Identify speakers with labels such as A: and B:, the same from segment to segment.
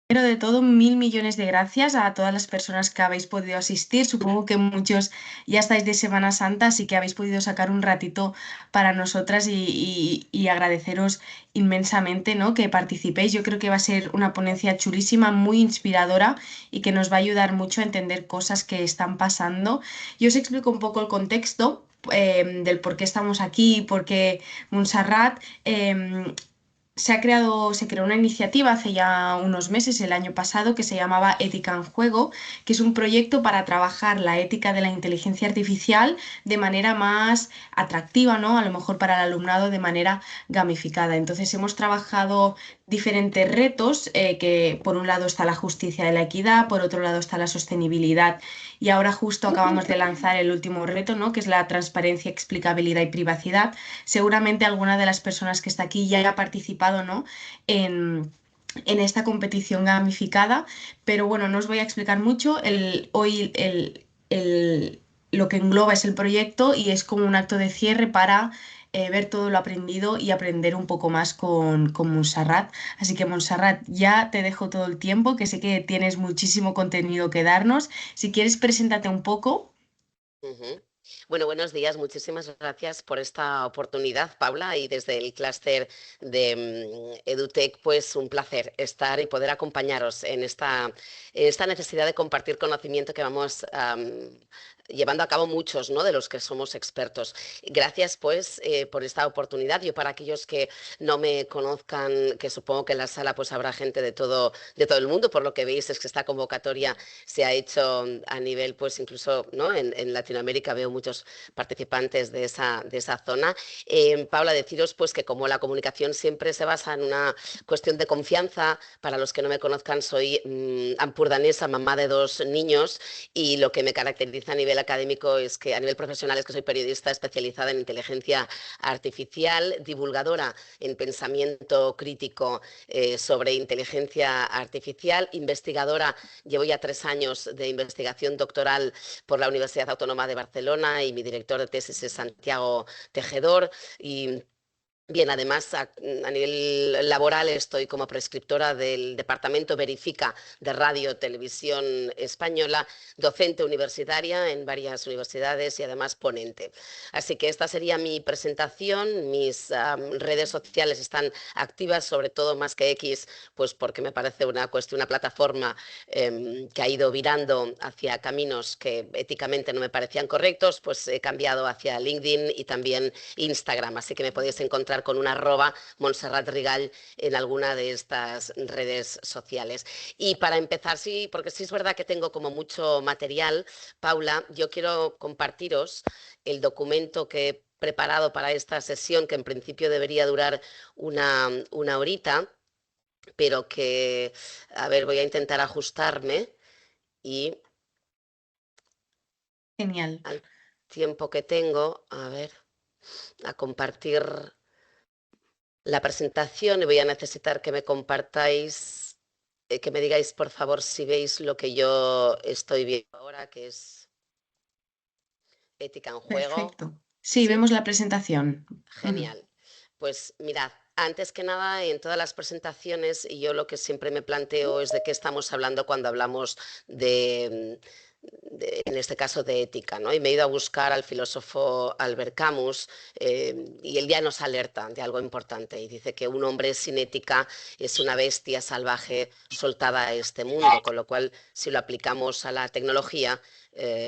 A: Pero de todo, mil millones de gracias a todas las personas que habéis podido asistir. Supongo que muchos ya estáis de Semana Santa, así que habéis podido sacar un ratito para nosotras y agradeceros inmensamente, ¿no? Que participéis. Yo creo que va a ser una ponencia chulísima, muy inspiradora y que nos va a ayudar mucho a entender cosas que están pasando. Yo os explico un poco el contexto. Del por qué estamos aquí, por qué Montserrat. Se creó una iniciativa hace ya unos meses, el año pasado, que se llamaba Ética en Juego, que es un proyecto para trabajar la ética de la inteligencia artificial de manera más atractiva, ¿no? A lo mejor para el alumnado de manera gamificada. Entonces hemos trabajado diferentes retos, que por un lado está la justicia y la equidad, por otro lado está la sostenibilidad y ahora justo acabamos de lanzar el último reto, ¿no? Que es la transparencia, explicabilidad y privacidad. Seguramente alguna de las personas que está aquí ya haya participado, ¿no? En esta competición gamificada, pero bueno, no os voy a explicar mucho. Lo que engloba es el proyecto y es como un acto de cierre para ver todo lo aprendido y aprender un poco más con Montserrat. Así que Montserrat, ya te dejo todo el tiempo, que sé que tienes muchísimo contenido que darnos. Si quieres, preséntate un poco.
B: Ujú. Bueno, buenos días. Muchísimas gracias por esta oportunidad, Paula, y desde el clúster de EduTech, pues un placer estar y poder acompañaros en esta necesidad de compartir conocimiento que vamos llevando a cabo muchos, ¿no? De los que somos expertos. Gracias, pues, por esta oportunidad. Yo, para aquellos que no me conozcan, que supongo que en la sala pues habrá gente de todo el mundo, por lo que veis es que esta convocatoria se ha hecho a nivel, pues incluso, ¿no? En Latinoamérica veo muchos participantes de esa zona. Paula, deciros pues que como la comunicación siempre se basa en una cuestión de confianza, para los que no me conozcan, soy ampurdanesa, mamá de 2 niños, y lo que me caracteriza a nivel académico es que, a nivel profesional, es que soy periodista especializada en inteligencia artificial, divulgadora en pensamiento crítico sobre inteligencia artificial, investigadora. Llevo ya 3 años de investigación doctoral por la Universidad Autónoma de Barcelona y mi director de tesis es Santiago Tejedor. Y bien, además, a nivel laboral estoy como prescriptora del Departamento Verifica de Radio Televisión Española, docente universitaria en varias universidades y además ponente. Así que esta sería mi presentación. Mis redes sociales están activas, sobre todo más que X, pues porque me parece una cuestión, una plataforma que ha ido virando hacia caminos que éticamente no me parecían correctos, pues he cambiado hacia LinkedIn y también Instagram, así que me podéis encontrar con un @Montserrat Rigall en alguna de estas redes sociales. Y para empezar, sí, porque sí es verdad que tengo como mucho material, Paula, yo quiero compartiros el documento que he preparado para esta sesión, que en principio debería durar una horita, pero que, a ver, voy a intentar ajustarme y
A: Genial.
B: al tiempo que tengo, a ver, a compartir la presentación, y voy a necesitar que me compartáis, que me digáis por favor si veis lo que yo estoy viendo ahora, que es ética en juego.
A: Perfecto. Sí,
B: ¿Sí?
A: vemos la presentación. Ujú.
B: Genial. Pues mirad, antes que nada, en todas las presentaciones, y yo lo que siempre me planteo es de qué estamos hablando cuando hablamos en este caso, de ética, ¿no? Y me he ido a buscar al filósofo Albert Camus, y él ya nos alerta de algo importante y dice que un hombre sin ética es una bestia salvaje soltada a este mundo, con lo cual, si lo aplicamos a la tecnología,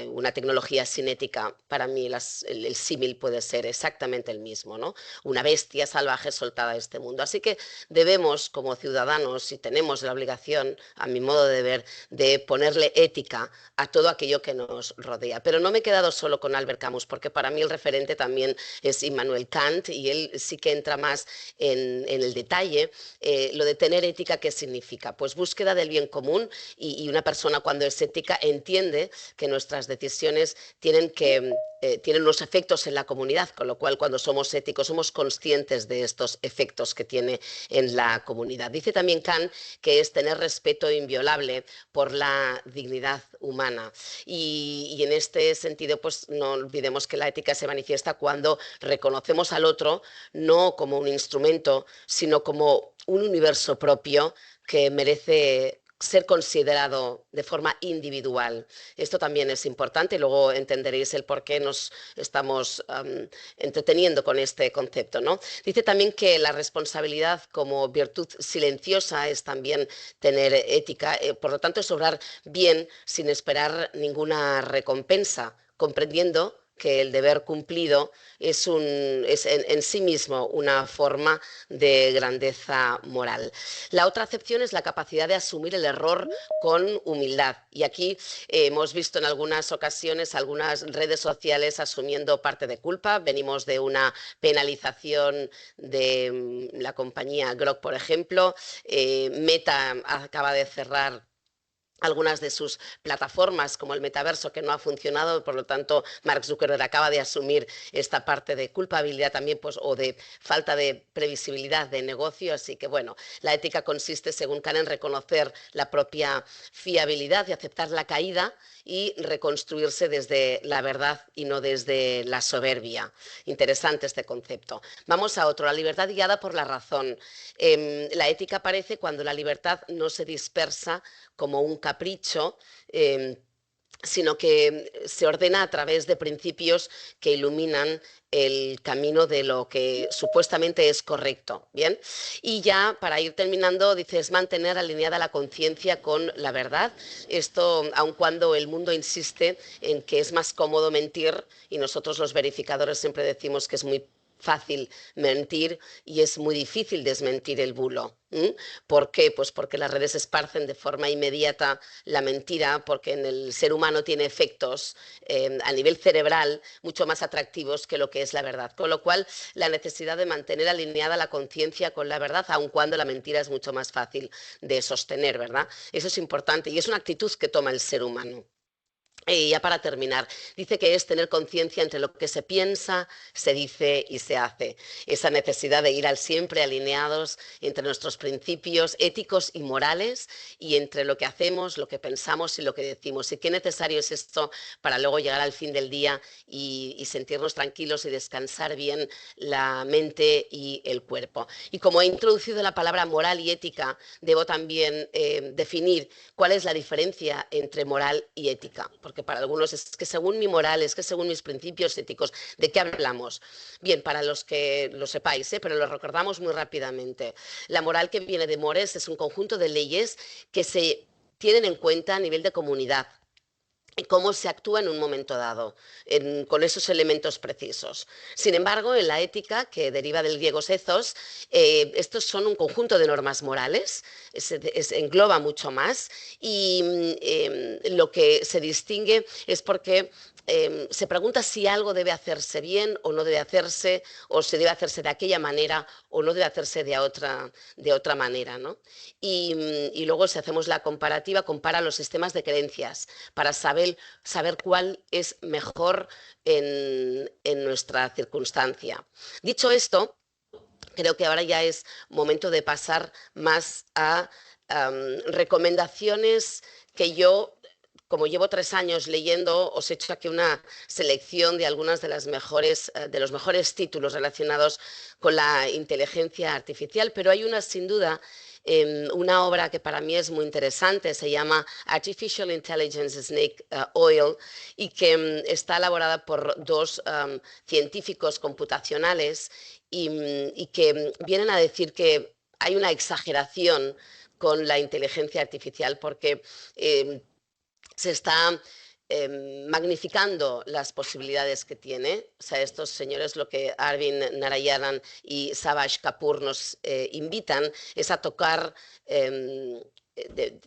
B: una tecnología sin ética, para mí el símil puede ser exactamente el mismo, ¿no? Una bestia salvaje soltada a este mundo. Así que debemos, como ciudadanos, y tenemos la obligación, a mi modo de ver, de ponerle ética a todo aquello que nos rodea. Pero no me he quedado solo con Albert Camus, porque para mí el referente también es Immanuel Kant, y él sí que entra más en el detalle. Lo de tener ética, ¿qué significa? Pues búsqueda del bien común, y una persona, cuando es ética, entiende que nuestras decisiones tienen unos efectos en la comunidad, con lo cual, cuando somos éticos, somos conscientes de estos efectos que tiene en la comunidad. Dice también Kant que es tener respeto inviolable por la dignidad humana. Y en este sentido, pues no olvidemos que la ética se manifiesta cuando reconocemos al otro no como un instrumento, sino como un universo propio que merece ser considerado de forma individual. Esto también es importante y luego entenderéis el por qué nos estamos entreteniendo con este concepto, ¿no? Dice también que la responsabilidad como virtud silenciosa es también tener ética, por lo tanto es obrar bien sin esperar ninguna recompensa, comprendiendo que el deber cumplido es en sí mismo una forma de grandeza moral. La otra acepción es la capacidad de asumir el error con humildad. Y aquí hemos visto en algunas ocasiones algunas redes sociales asumiendo parte de culpa. Venimos de una penalización de la compañía Grok, por ejemplo. Meta acaba de cerrar algunas de sus plataformas como el metaverso que no ha funcionado, por lo tanto Mark Zuckerberg acaba de asumir esta parte de culpabilidad también pues, o de falta de previsibilidad de negocio, así que bueno, la ética consiste según Kant en reconocer la propia fiabilidad y aceptar la caída y reconstruirse desde la verdad y no desde la soberbia. Interesante este concepto. Vamos a otro, la libertad guiada por la razón. La ética aparece cuando la libertad no se dispersa como un capricho, sino que se ordena a través de principios que iluminan el camino de lo que supuestamente es correcto. Bien, y ya para ir terminando, dices mantener alineada la conciencia con la verdad. Esto, aun cuando el mundo insiste en que es más cómodo mentir, y nosotros los verificadores siempre decimos que es muy fácil mentir y es muy difícil desmentir el bulo. ¿Por qué? Pues porque las redes esparcen de forma inmediata la mentira, porque en el ser humano tiene efectos a nivel cerebral mucho más atractivos que lo que es la verdad. Con lo cual, la necesidad de mantener alineada la conciencia con la verdad, aun cuando la mentira es mucho más fácil de sostener, ¿verdad? Eso es importante y es una actitud que toma el ser humano. Y ya para terminar, dice que es tener conciencia entre lo que se piensa, se dice y se hace. Esa necesidad de ir al siempre alineados entre nuestros principios éticos y morales y entre lo que hacemos, lo que pensamos y lo que decimos. Y qué necesario es esto para luego llegar al fin del día y sentirnos tranquilos y descansar bien la mente y el cuerpo. Y como he introducido la palabra moral y ética, debo también definir cuál es la diferencia entre moral y ética. Porque para algunos es que según mi moral, es que según mis principios éticos, ¿de qué hablamos? Bien, para los que lo sepáis, pero lo recordamos muy rápidamente. La moral que viene de mores es un conjunto de leyes que se tienen en cuenta a nivel de comunidad y cómo se actúa en un momento dado, con esos elementos precisos. Sin embargo, en la ética, que deriva del griego ethos, estos son un conjunto de normas morales, engloba mucho más y lo que se distingue es porque se pregunta si algo debe hacerse bien o no debe hacerse, o se debe hacerse de aquella manera o no debe hacerse de otra manera, ¿no? Y luego, si hacemos la comparativa, compara los sistemas de creencias para saber cuál es mejor en nuestra circunstancia. Dicho esto, creo que ahora ya es momento de pasar más a recomendaciones que yo, como llevo 3 años leyendo, os he hecho aquí una selección de algunas de de los mejores títulos relacionados con la inteligencia artificial, pero hay una sin duda una obra que para mí es muy interesante, se llama Artificial Intelligence Snake Oil y que está elaborada por dos científicos computacionales y que vienen a decir que hay una exageración con la inteligencia artificial porque se está magnificando las posibilidades que tiene. O sea, estos señores, lo que Arvind Narayanan y Savage Kapoor nos invitan es a tocar de,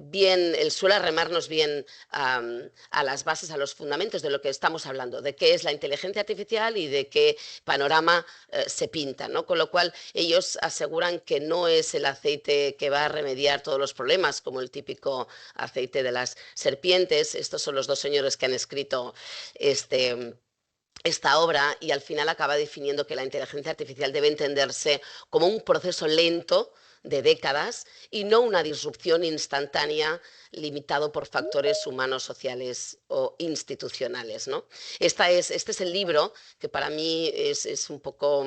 B: bien el suelo, a remarnos bien a las bases, a los fundamentos de lo que estamos hablando, de qué es la inteligencia artificial y de qué panorama se pinta, ¿no? Con lo cual ellos aseguran que no es el aceite que va a remediar todos los problemas, como el típico aceite de las serpientes. Estos son los dos señores que han escrito esta obra y al final acaba definiendo que la inteligencia artificial debe entenderse como un proceso lento de décadas y no una disrupción instantánea limitado por factores humanos, sociales o institucionales, ¿no? Este es el libro que para mí es un poco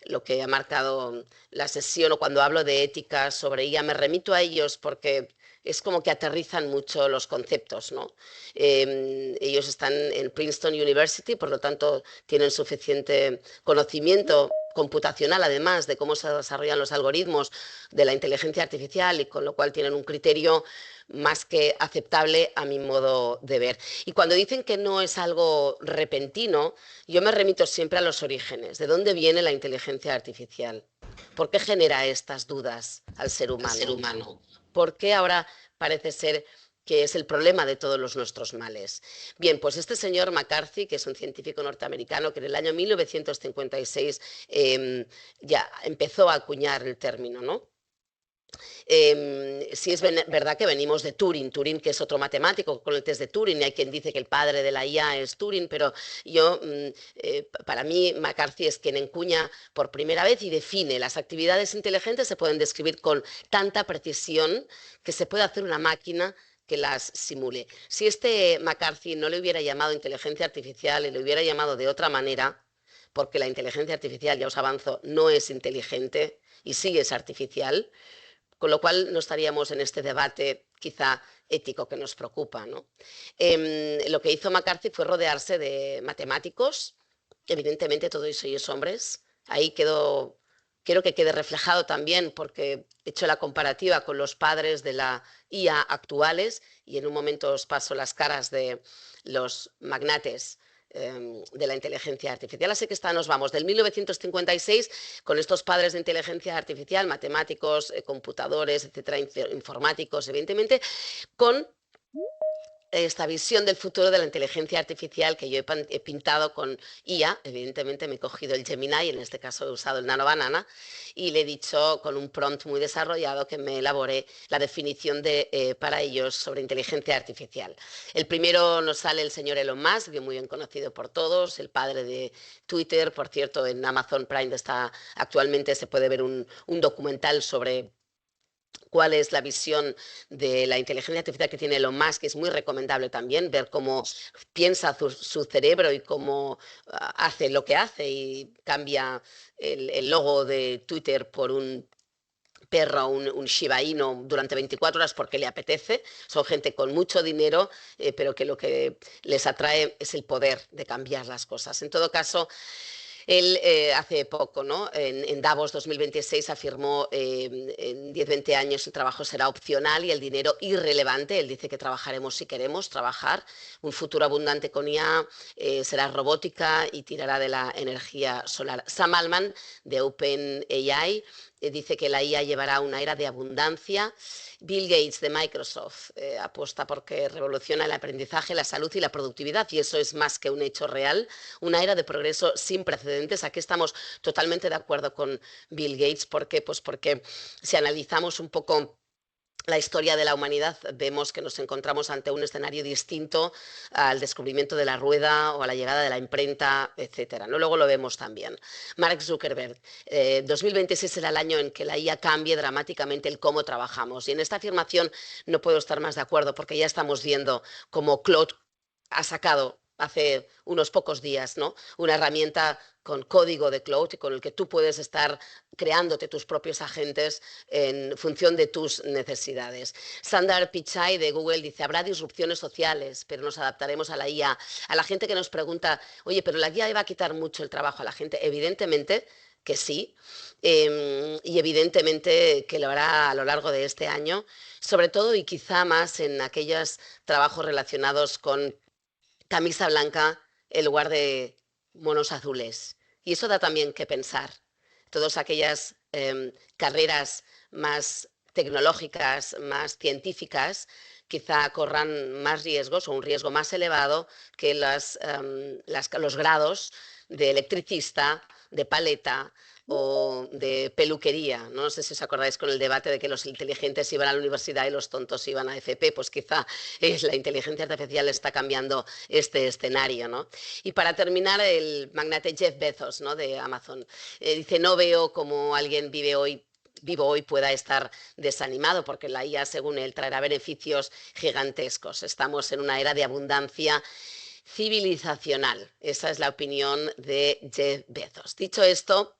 B: lo que ha marcado la sesión, o cuando hablo de ética sobre ella me remito a ellos porque es como que aterrizan mucho los conceptos, ¿no? Ellos están en Princeton University, por lo tanto tienen suficiente conocimiento computacional, además de cómo se desarrollan los algoritmos de la inteligencia artificial, y con lo cual tienen un criterio más que aceptable a mi modo de ver. Y cuando dicen que no es algo repentino, yo me remito siempre a los orígenes. ¿De dónde viene la inteligencia artificial? ¿Por qué genera estas dudas al ser humano? ¿Por qué ahora parece ser que es el problema de todos los nuestros males? Bien, pues este señor McCarthy, que es un científico norteamericano que en el año 1956 ya empezó a acuñar el término, ¿no? Sí es verdad que venimos de Turing, que es otro matemático con el test de Turing, y hay quien dice que el padre de la IA es Turing, pero para mí McCarthy es quien encuña por primera vez y define las actividades inteligentes. Se pueden describir con tanta precisión que se puede hacer una máquina que las simule. Si este McCarthy no le hubiera llamado inteligencia artificial y le hubiera llamado de otra manera, porque la inteligencia artificial, ya os avanzo, no es inteligente y sí es artificial, con lo cual no estaríamos en este debate quizá ético que nos preocupa, ¿no? Lo que hizo McCarthy fue rodearse de matemáticos, evidentemente todos ellos hombres. Ahí quiero que quede reflejado también, porque he hecho la comparativa con los padres de la IA actuales, y en un momento os paso las caras de los magnates de la inteligencia artificial. Así que nos vamos del 1956 con estos padres de inteligencia artificial, matemáticos, computadores, etcétera, informáticos, evidentemente, con esta visión del futuro de la inteligencia artificial que yo he pintado con IA. Evidentemente me he cogido el Gemini, en este caso he usado el Nano Banana, y le he dicho con un prompt muy desarrollado que me elabore la definición para ellos sobre inteligencia artificial. El primero nos sale el señor Elon Musk, que es muy bien conocido por todos, el padre de Twitter. Por cierto, en Amazon Prime actualmente se puede ver un documental sobre cuál es la visión de la inteligencia artificial que tiene Elon Musk, que es muy recomendable también ver cómo piensa su cerebro y cómo hace lo que hace, y cambia el logo de Twitter por un perro, un Shiba Inu, durante 24 horas porque le apetece. Son gente con mucho dinero, pero que lo que les atrae es el poder de cambiar las cosas. En todo caso, él hace poco, ¿no? En Davos 2026 afirmó en 10-20 años el trabajo será opcional y el dinero irrelevante. Él dice que trabajaremos si queremos trabajar. Un futuro abundante con IA será robótica y tirará de la energía solar. Sam Altman, de OpenAI, dice que la IA llevará una era de abundancia. Bill Gates, de Microsoft, apuesta porque revoluciona el aprendizaje, la salud y la productividad, y eso es más que un hecho real, una era de progreso sin precedentes. Aquí estamos totalmente de acuerdo con Bill Gates. ¿Por qué? Pues porque si analizamos un poco la historia de la humanidad, vemos que nos encontramos ante un escenario distinto al descubrimiento de la rueda o a la llegada de la imprenta, etcétera, ¿no? Luego lo vemos también. Mark Zuckerberg, 2026 será el año en que la IA cambie dramáticamente el cómo trabajamos. Y en esta afirmación no puedo estar más de acuerdo, porque ya estamos viendo cómo Claude ha sacado hace unos pocos días, ¿no?, una herramienta con código de Claude con el que tú puedes estar creándote tus propios agentes en función de tus necesidades. Sundar Pichai, de Google, dice: habrá disrupciones sociales, pero nos adaptaremos a la IA. A la gente que nos pregunta: oye, pero la IA va a quitar mucho el trabajo a la gente. Evidentemente que sí, y evidentemente que lo hará a lo largo de este año, sobre todo y quizá más en aquellos trabajos relacionados con camisa blanca en lugar de monos azules. Y eso da también que pensar. Todas aquellas carreras más tecnológicas, más científicas, quizá corran más riesgos o un riesgo más elevado que los grados de electricista, de paleta o de peluquería. No sé si os acordáis con el debate de que los inteligentes iban a la universidad y los tontos iban a FP. Pues quizá la inteligencia artificial está cambiando este escenario, ¿no? Y para terminar, el magnate Jeff Bezos, ¿no?, de Amazon, dice: no veo cómo alguien vivo hoy pueda estar desanimado, porque la IA, según él, traerá beneficios gigantescos. Estamos en una era de abundancia civilizacional. Esa es la opinión de Jeff Bezos. Dicho esto,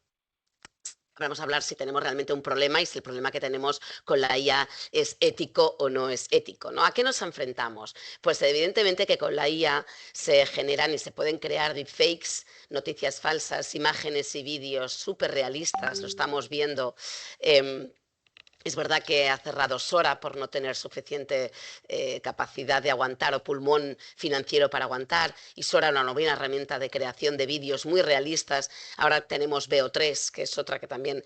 B: vamos a hablar si tenemos realmente un problema y si el problema que tenemos con la IA es ético o no es ético, ¿no? ¿A qué nos enfrentamos? Pues evidentemente que con la IA se generan y se pueden crear deepfakes, noticias falsas, imágenes y vídeos súper realistas, lo estamos viendo. Es verdad que ha cerrado Sora por no tener suficiente capacidad de aguantar o pulmón financiero para aguantar. Y Sora, una novena herramienta de creación de vídeos muy realistas. Ahora tenemos Veo3, que es otra que también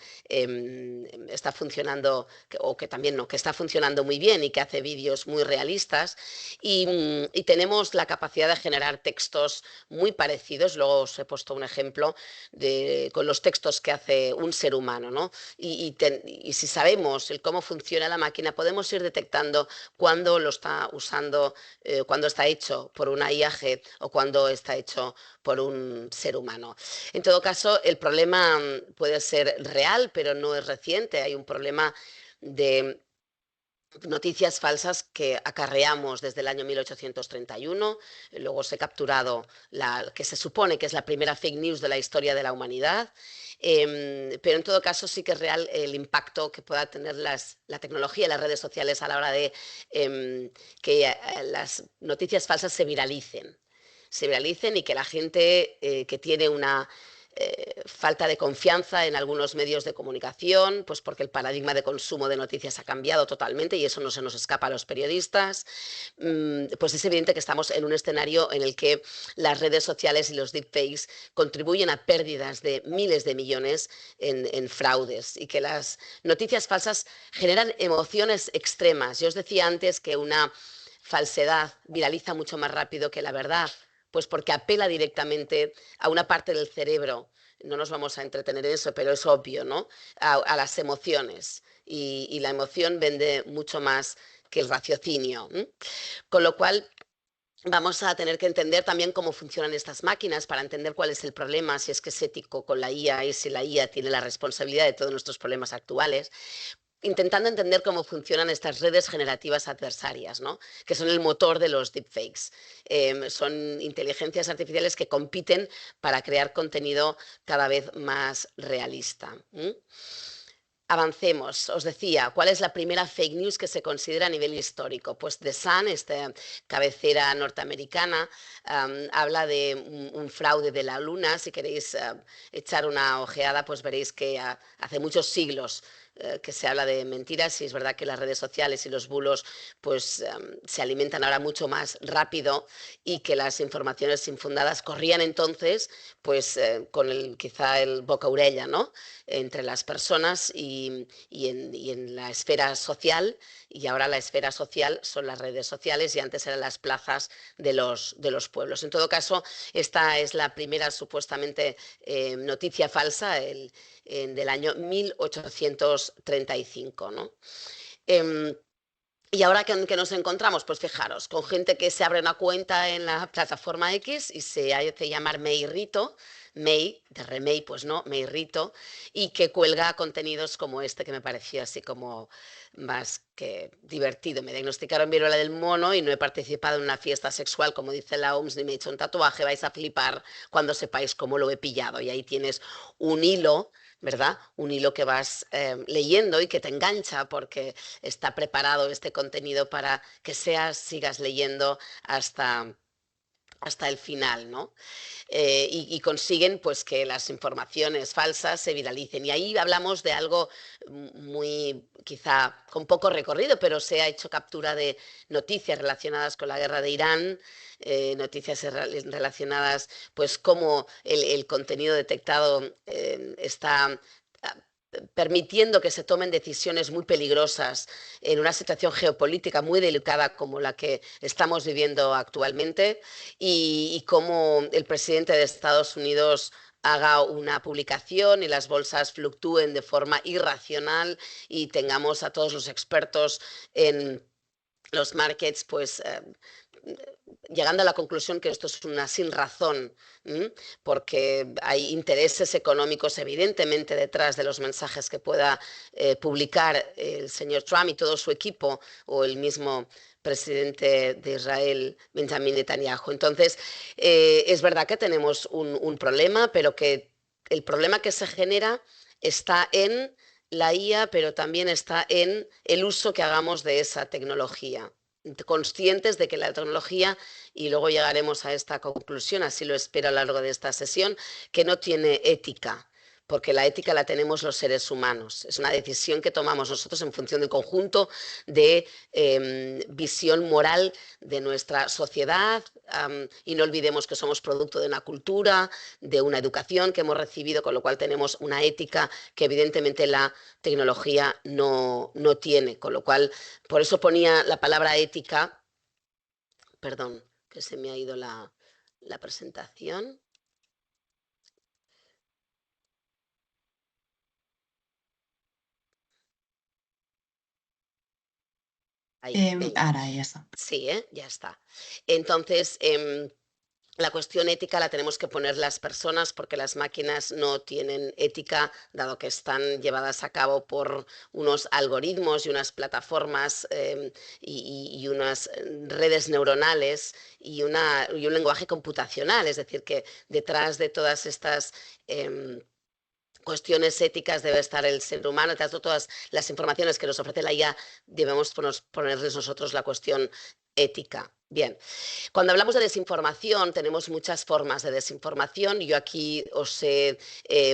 B: está funcionando, o que también no, que está funcionando muy bien y que hace vídeos muy realistas. Y tenemos la capacidad de generar textos muy parecidos. Luego os he puesto un ejemplo con los textos que hace un ser humano, ¿no? Y si sabemos cómo funciona la máquina, podemos ir detectando cuándo lo está usando, cuándo está hecho por una IAG o cuándo está hecho por un ser humano. En todo caso, el problema puede ser real, pero no es reciente. Hay un problema de noticias falsas que acarreamos desde el año 1831, luego se ha capturado la que se supone que es la primera fake news de la historia de la humanidad, pero en todo caso sí que es real el impacto que pueda tener la tecnología y las redes sociales a la hora de que las noticias falsas se viralicen y que la gente que tiene una falta de confianza en algunos medios de comunicación, pues porque el paradigma de consumo de noticias ha cambiado totalmente y eso no se nos escapa a los periodistas, pues es evidente que estamos en un escenario en el que las redes sociales y los deepfakes contribuyen a pérdidas de miles de millones en fraudes y que las noticias falsas generan emociones extremas. Yo os decía antes que una falsedad viraliza mucho más rápido que la verdad, pues porque apela directamente a una parte del cerebro. No nos vamos a entretener en eso, pero es obvio, ¿no? A las emociones. Y la emoción vende mucho más que el raciocinio. Con lo cual, vamos a tener que entender también cómo funcionan estas máquinas para entender cuál es el problema, si es que es ético con la IA y si la IA tiene la responsabilidad de todos nuestros problemas actuales, intentando entender cómo funcionan estas redes generativas adversarias, ¿no? Que son el motor de los deepfakes. Son inteligencias artificiales que compiten para crear contenido cada vez más realista. Avancemos. Os decía, ¿cuál es la primera fake news que se considera a nivel histórico? Pues The Sun, esta cabecera norteamericana, habla de un fraude de la luna. Si queréis echar una ojeada, pues veréis que hace muchos siglos que se habla de mentiras y es verdad que las redes sociales y los bulos pues se alimentan ahora mucho más rápido y que las informaciones infundadas corrían entonces pues con quizá el boca-orella, ¿no? Entre las personas y en la esfera social, y ahora la esfera social son las redes sociales y antes eran las plazas de los pueblos. En todo caso, esta es la primera supuestamente noticia falsa del año 1835, ¿no? Y ahora que nos encontramos, pues fijaros, con gente que se abre una cuenta en la plataforma X y se hace llamar Meirrito, May, de remake, pues no, Meirrito, y que cuelga contenidos como este que me pareció así como más que divertido. Me diagnosticaron viruela del mono y no he participado en una fiesta sexual, como dice la OMS, ni me he hecho un tatuaje, vais a flipar cuando sepáis cómo lo he pillado. Y ahí tienes un hilo, ¿verdad? Un hilo que vas leyendo y que te engancha porque está preparado este contenido para que sigas leyendo hasta el final, ¿no? Y consiguen pues que las informaciones falsas se viralicen. Y ahí hablamos de algo muy, quizá con poco recorrido, pero se ha hecho captura de noticias relacionadas con la guerra de Irán, noticias relacionadas pues cómo el contenido detectado está permitiendo que se tomen decisiones muy peligrosas en una situación geopolítica muy delicada como la que estamos viviendo actualmente y cómo el presidente de Estados Unidos haga una publicación y las bolsas fluctúen de forma irracional y tengamos a todos los expertos en los markets pues llegando a la conclusión que esto es una sin razón, porque hay intereses económicos evidentemente detrás de los mensajes que pueda publicar el señor Trump y todo su equipo o el mismo presidente de Israel, Benjamin Netanyahu. Entonces, es verdad que tenemos un problema, pero que el problema que se genera está en la IA, pero también está en el uso que hagamos de esa tecnología. Conscientes de que la tecnología, y luego llegaremos a esta conclusión, así lo espero a lo largo de esta sesión, que no tiene ética, porque la ética la tenemos los seres humanos. Es una decisión que tomamos nosotros en función del conjunto de visión moral de nuestra sociedad, y no olvidemos que somos producto de una cultura, de una educación que hemos recibido, con lo cual tenemos una ética que evidentemente la tecnología no tiene, con lo cual, por eso ponía la palabra ética, perdón, que se me ha ido la presentación. Ahí, venga.
A: Ahora ya está.
B: Sí, ya está. Entonces, la cuestión ética la tenemos que poner las personas porque las máquinas no tienen ética, dado que están llevadas a cabo por unos algoritmos y unas plataformas y unas redes neuronales y un lenguaje computacional. Es decir, que detrás de todas estas cuestiones éticas debe estar el ser humano, detrás de todas las informaciones que nos ofrece la IA, debemos ponerles nosotros la cuestión ética. Bien, cuando hablamos de desinformación, tenemos muchas formas de desinformación. Yo aquí os he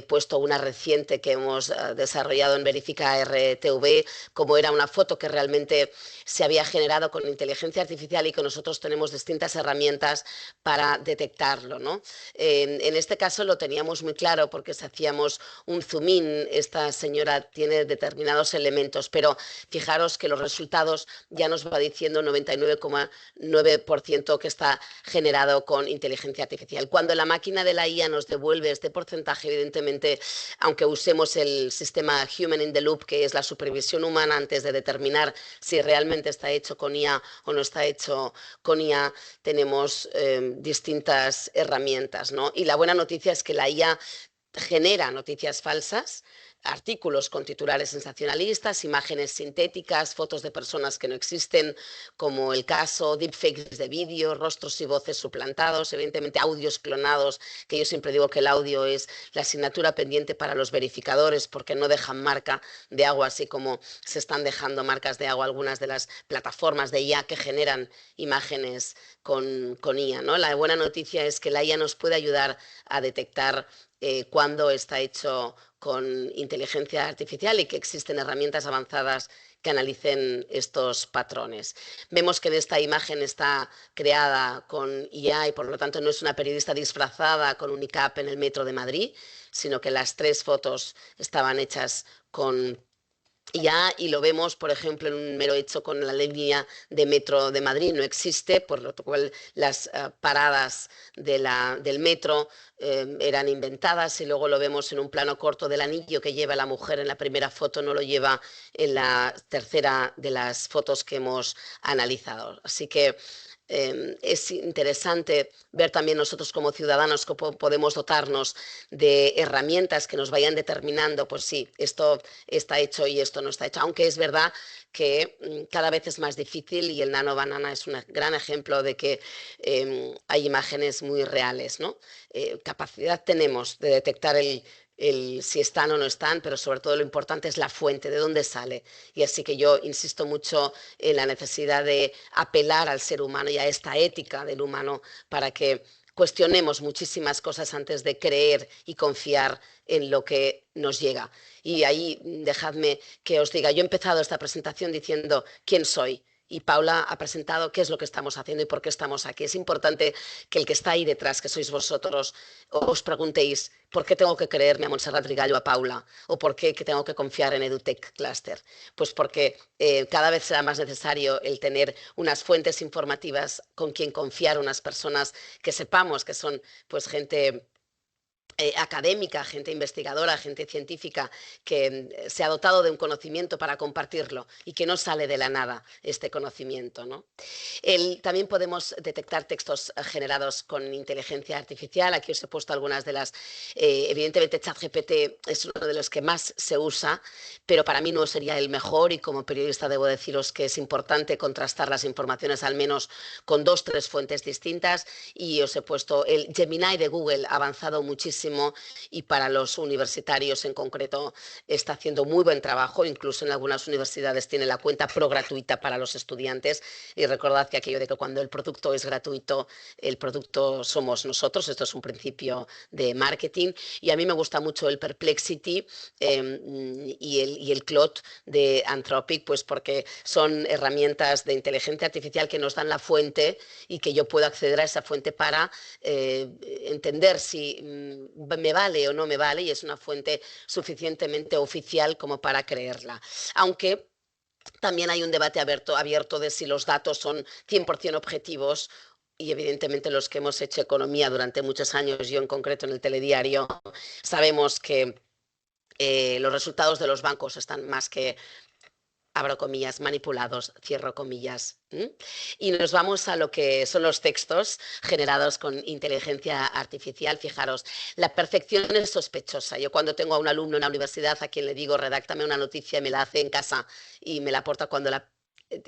B: puesto una reciente que hemos desarrollado en Verifica RTV, como era una foto que realmente se había generado con inteligencia artificial y que nosotros tenemos distintas herramientas para detectarlo, ¿no? En este caso lo teníamos muy claro porque si hacíamos un zoom in, esta señora tiene determinados elementos, pero fijaros que los resultados ya nos va diciendo 99,9% que está generado con inteligencia artificial. Cuando la máquina de la IA nos devuelve este porcentaje, evidentemente, aunque usemos el sistema Human in the Loop, que es la supervisión humana antes de determinar si realmente está hecho con IA o no está hecho con IA, tenemos distintas herramientas, ¿no? Y la buena noticia es que la IA genera noticias falsas, artículos con titulares sensacionalistas, imágenes sintéticas, fotos de personas que no existen, como el caso, deepfakes de vídeo, rostros y voces suplantados, evidentemente audios clonados, que yo siempre digo que el audio es la asignatura pendiente para los verificadores porque no dejan marca de agua, así como se están dejando marcas de agua algunas de las plataformas de IA que generan imágenes con IA, ¿no? La buena noticia es que la IA nos puede ayudar a detectar cuando está hecho con inteligencia artificial y que existen herramientas avanzadas que analicen estos patrones. Vemos que en esta imagen está creada con IA y por lo tanto no es una periodista disfrazada con un niqab en el metro de Madrid, sino que las 3 fotos estaban hechas con IA y lo vemos, por ejemplo, en un mero hecho con la línea de metro de Madrid, no existe, por lo cual las paradas del metro eran inventadas y luego lo vemos en un plano corto del anillo que lleva la mujer en la primera foto, no lo lleva en la tercera de las fotos que hemos analizado. Así que es interesante ver también nosotros como ciudadanos cómo podemos dotarnos de herramientas que nos vayan determinando, pues sí, esto está hecho y esto no está hecho, aunque es verdad que cada vez es más difícil y el Nano Banana es un gran ejemplo de que hay imágenes muy reales, ¿no? Capacidad tenemos de detectar si están o no están, pero sobre todo lo importante es la fuente, de dónde sale. Y así que yo insisto mucho en la necesidad de apelar al ser humano y a esta ética del humano para que cuestionemos muchísimas cosas antes de creer y confiar en lo que nos llega. Y ahí dejadme que os diga, yo he empezado esta presentación diciendo quién soy. Y Paula ha presentado qué es lo que estamos haciendo y por qué estamos aquí. Es importante que el que está ahí detrás, que sois vosotros, os preguntéis por qué tengo que creerme a Montserrat Rigallo, a Paula, o por qué que tengo que confiar en EduTech Cluster. Pues porque cada vez será más necesario el tener unas fuentes informativas con quien confiar, unas personas que sepamos que son pues gente académica, gente investigadora, gente científica que se ha dotado de un conocimiento para compartirlo y que no sale de la nada este conocimiento, ¿no? También podemos detectar textos generados con inteligencia artificial. Aquí os he puesto algunas de las. Evidentemente, ChatGPT es uno de los que más se usa, pero para mí no sería el mejor y como periodista debo deciros que es importante contrastar las informaciones al menos con 2 o 3 fuentes distintas y os he puesto el Gemini de Google, ha avanzado muchísimo muchísimo y para los universitarios en concreto está haciendo muy buen trabajo. Incluso en algunas universidades tiene la cuenta pro gratuita para los estudiantes. Y recordad que aquello de que cuando el producto es gratuito, el producto somos nosotros. Esto es un principio de marketing. Y a mí me gusta mucho el Perplexity y el Claude de Anthropic, pues porque son herramientas de inteligencia artificial que nos dan la fuente y que yo puedo acceder a esa fuente para entender si me vale o no me vale, y es una fuente suficientemente oficial como para creerla. Aunque también hay un debate abierto de si los datos son 100% objetivos. Y evidentemente los que hemos hecho economía durante muchos años, yo en concreto en el telediario, sabemos que los resultados de los bancos están más que, abro comillas, manipulados, cierro comillas. Y nos vamos a lo que son los textos generados con inteligencia artificial. Fijaros, la perfección es sospechosa. Yo cuando tengo a un alumno en la universidad a quien le digo, redáctame una noticia y me la hace en casa y me la aporta cuando la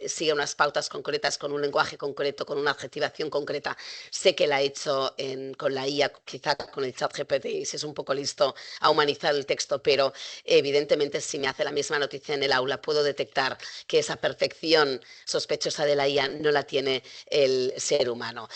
B: sigue unas pautas concretas, con un lenguaje concreto, con una adjetivación concreta, sé que la ha hecho con la IA, quizá con el chat GPT, y si es un poco listo, a humanizar el texto, pero evidentemente si me hace la misma noticia en el aula, puedo detectar que esa perfección sospechosa de la IA no la tiene el ser humano.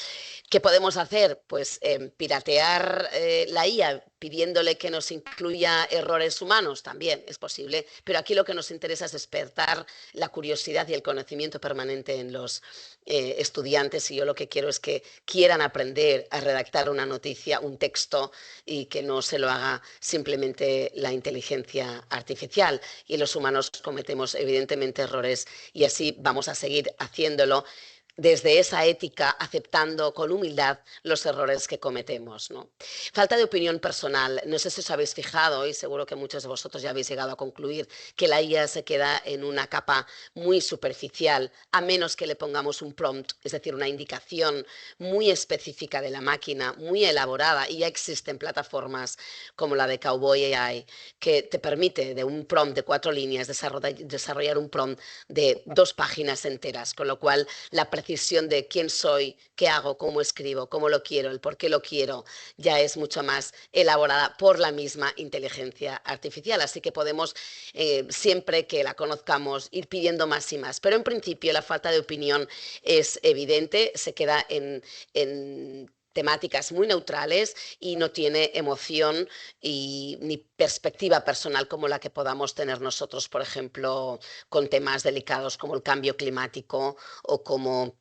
B: ¿Qué podemos hacer? Pues piratear la IA pidiéndole que nos incluya errores humanos, también es posible, pero aquí lo que nos interesa es despertar la curiosidad y el conocimiento permanente en los estudiantes, y yo lo que quiero es que quieran aprender a redactar una noticia, un texto, y que no se lo haga simplemente la inteligencia artificial. Y los humanos cometemos evidentemente errores y así vamos a seguir haciéndolo, desde esa ética, aceptando con humildad los errores que cometemos, ¿no? Falta de opinión personal. No sé si os habéis fijado, y seguro que muchos de vosotros ya habéis llegado a concluir, que la IA se queda en una capa muy superficial, a menos que le pongamos un prompt, es decir, una indicación muy específica de la máquina, muy elaborada. Y ya existen plataformas como la de Cowboy AI, que te permite de un prompt de 4 líneas desarrollar un prompt de 2 páginas enteras, con lo cual la precisión de quién soy, qué hago, cómo escribo, cómo lo quiero, el por qué lo quiero, ya es mucho más elaborada por la misma inteligencia artificial. Así que podemos, siempre que la conozcamos, ir pidiendo más y más. Pero en principio la falta de opinión es evidente, se queda en temáticas muy neutrales y no tiene emoción ni perspectiva personal como la que podamos tener nosotros, por ejemplo, con temas delicados como el cambio climático o como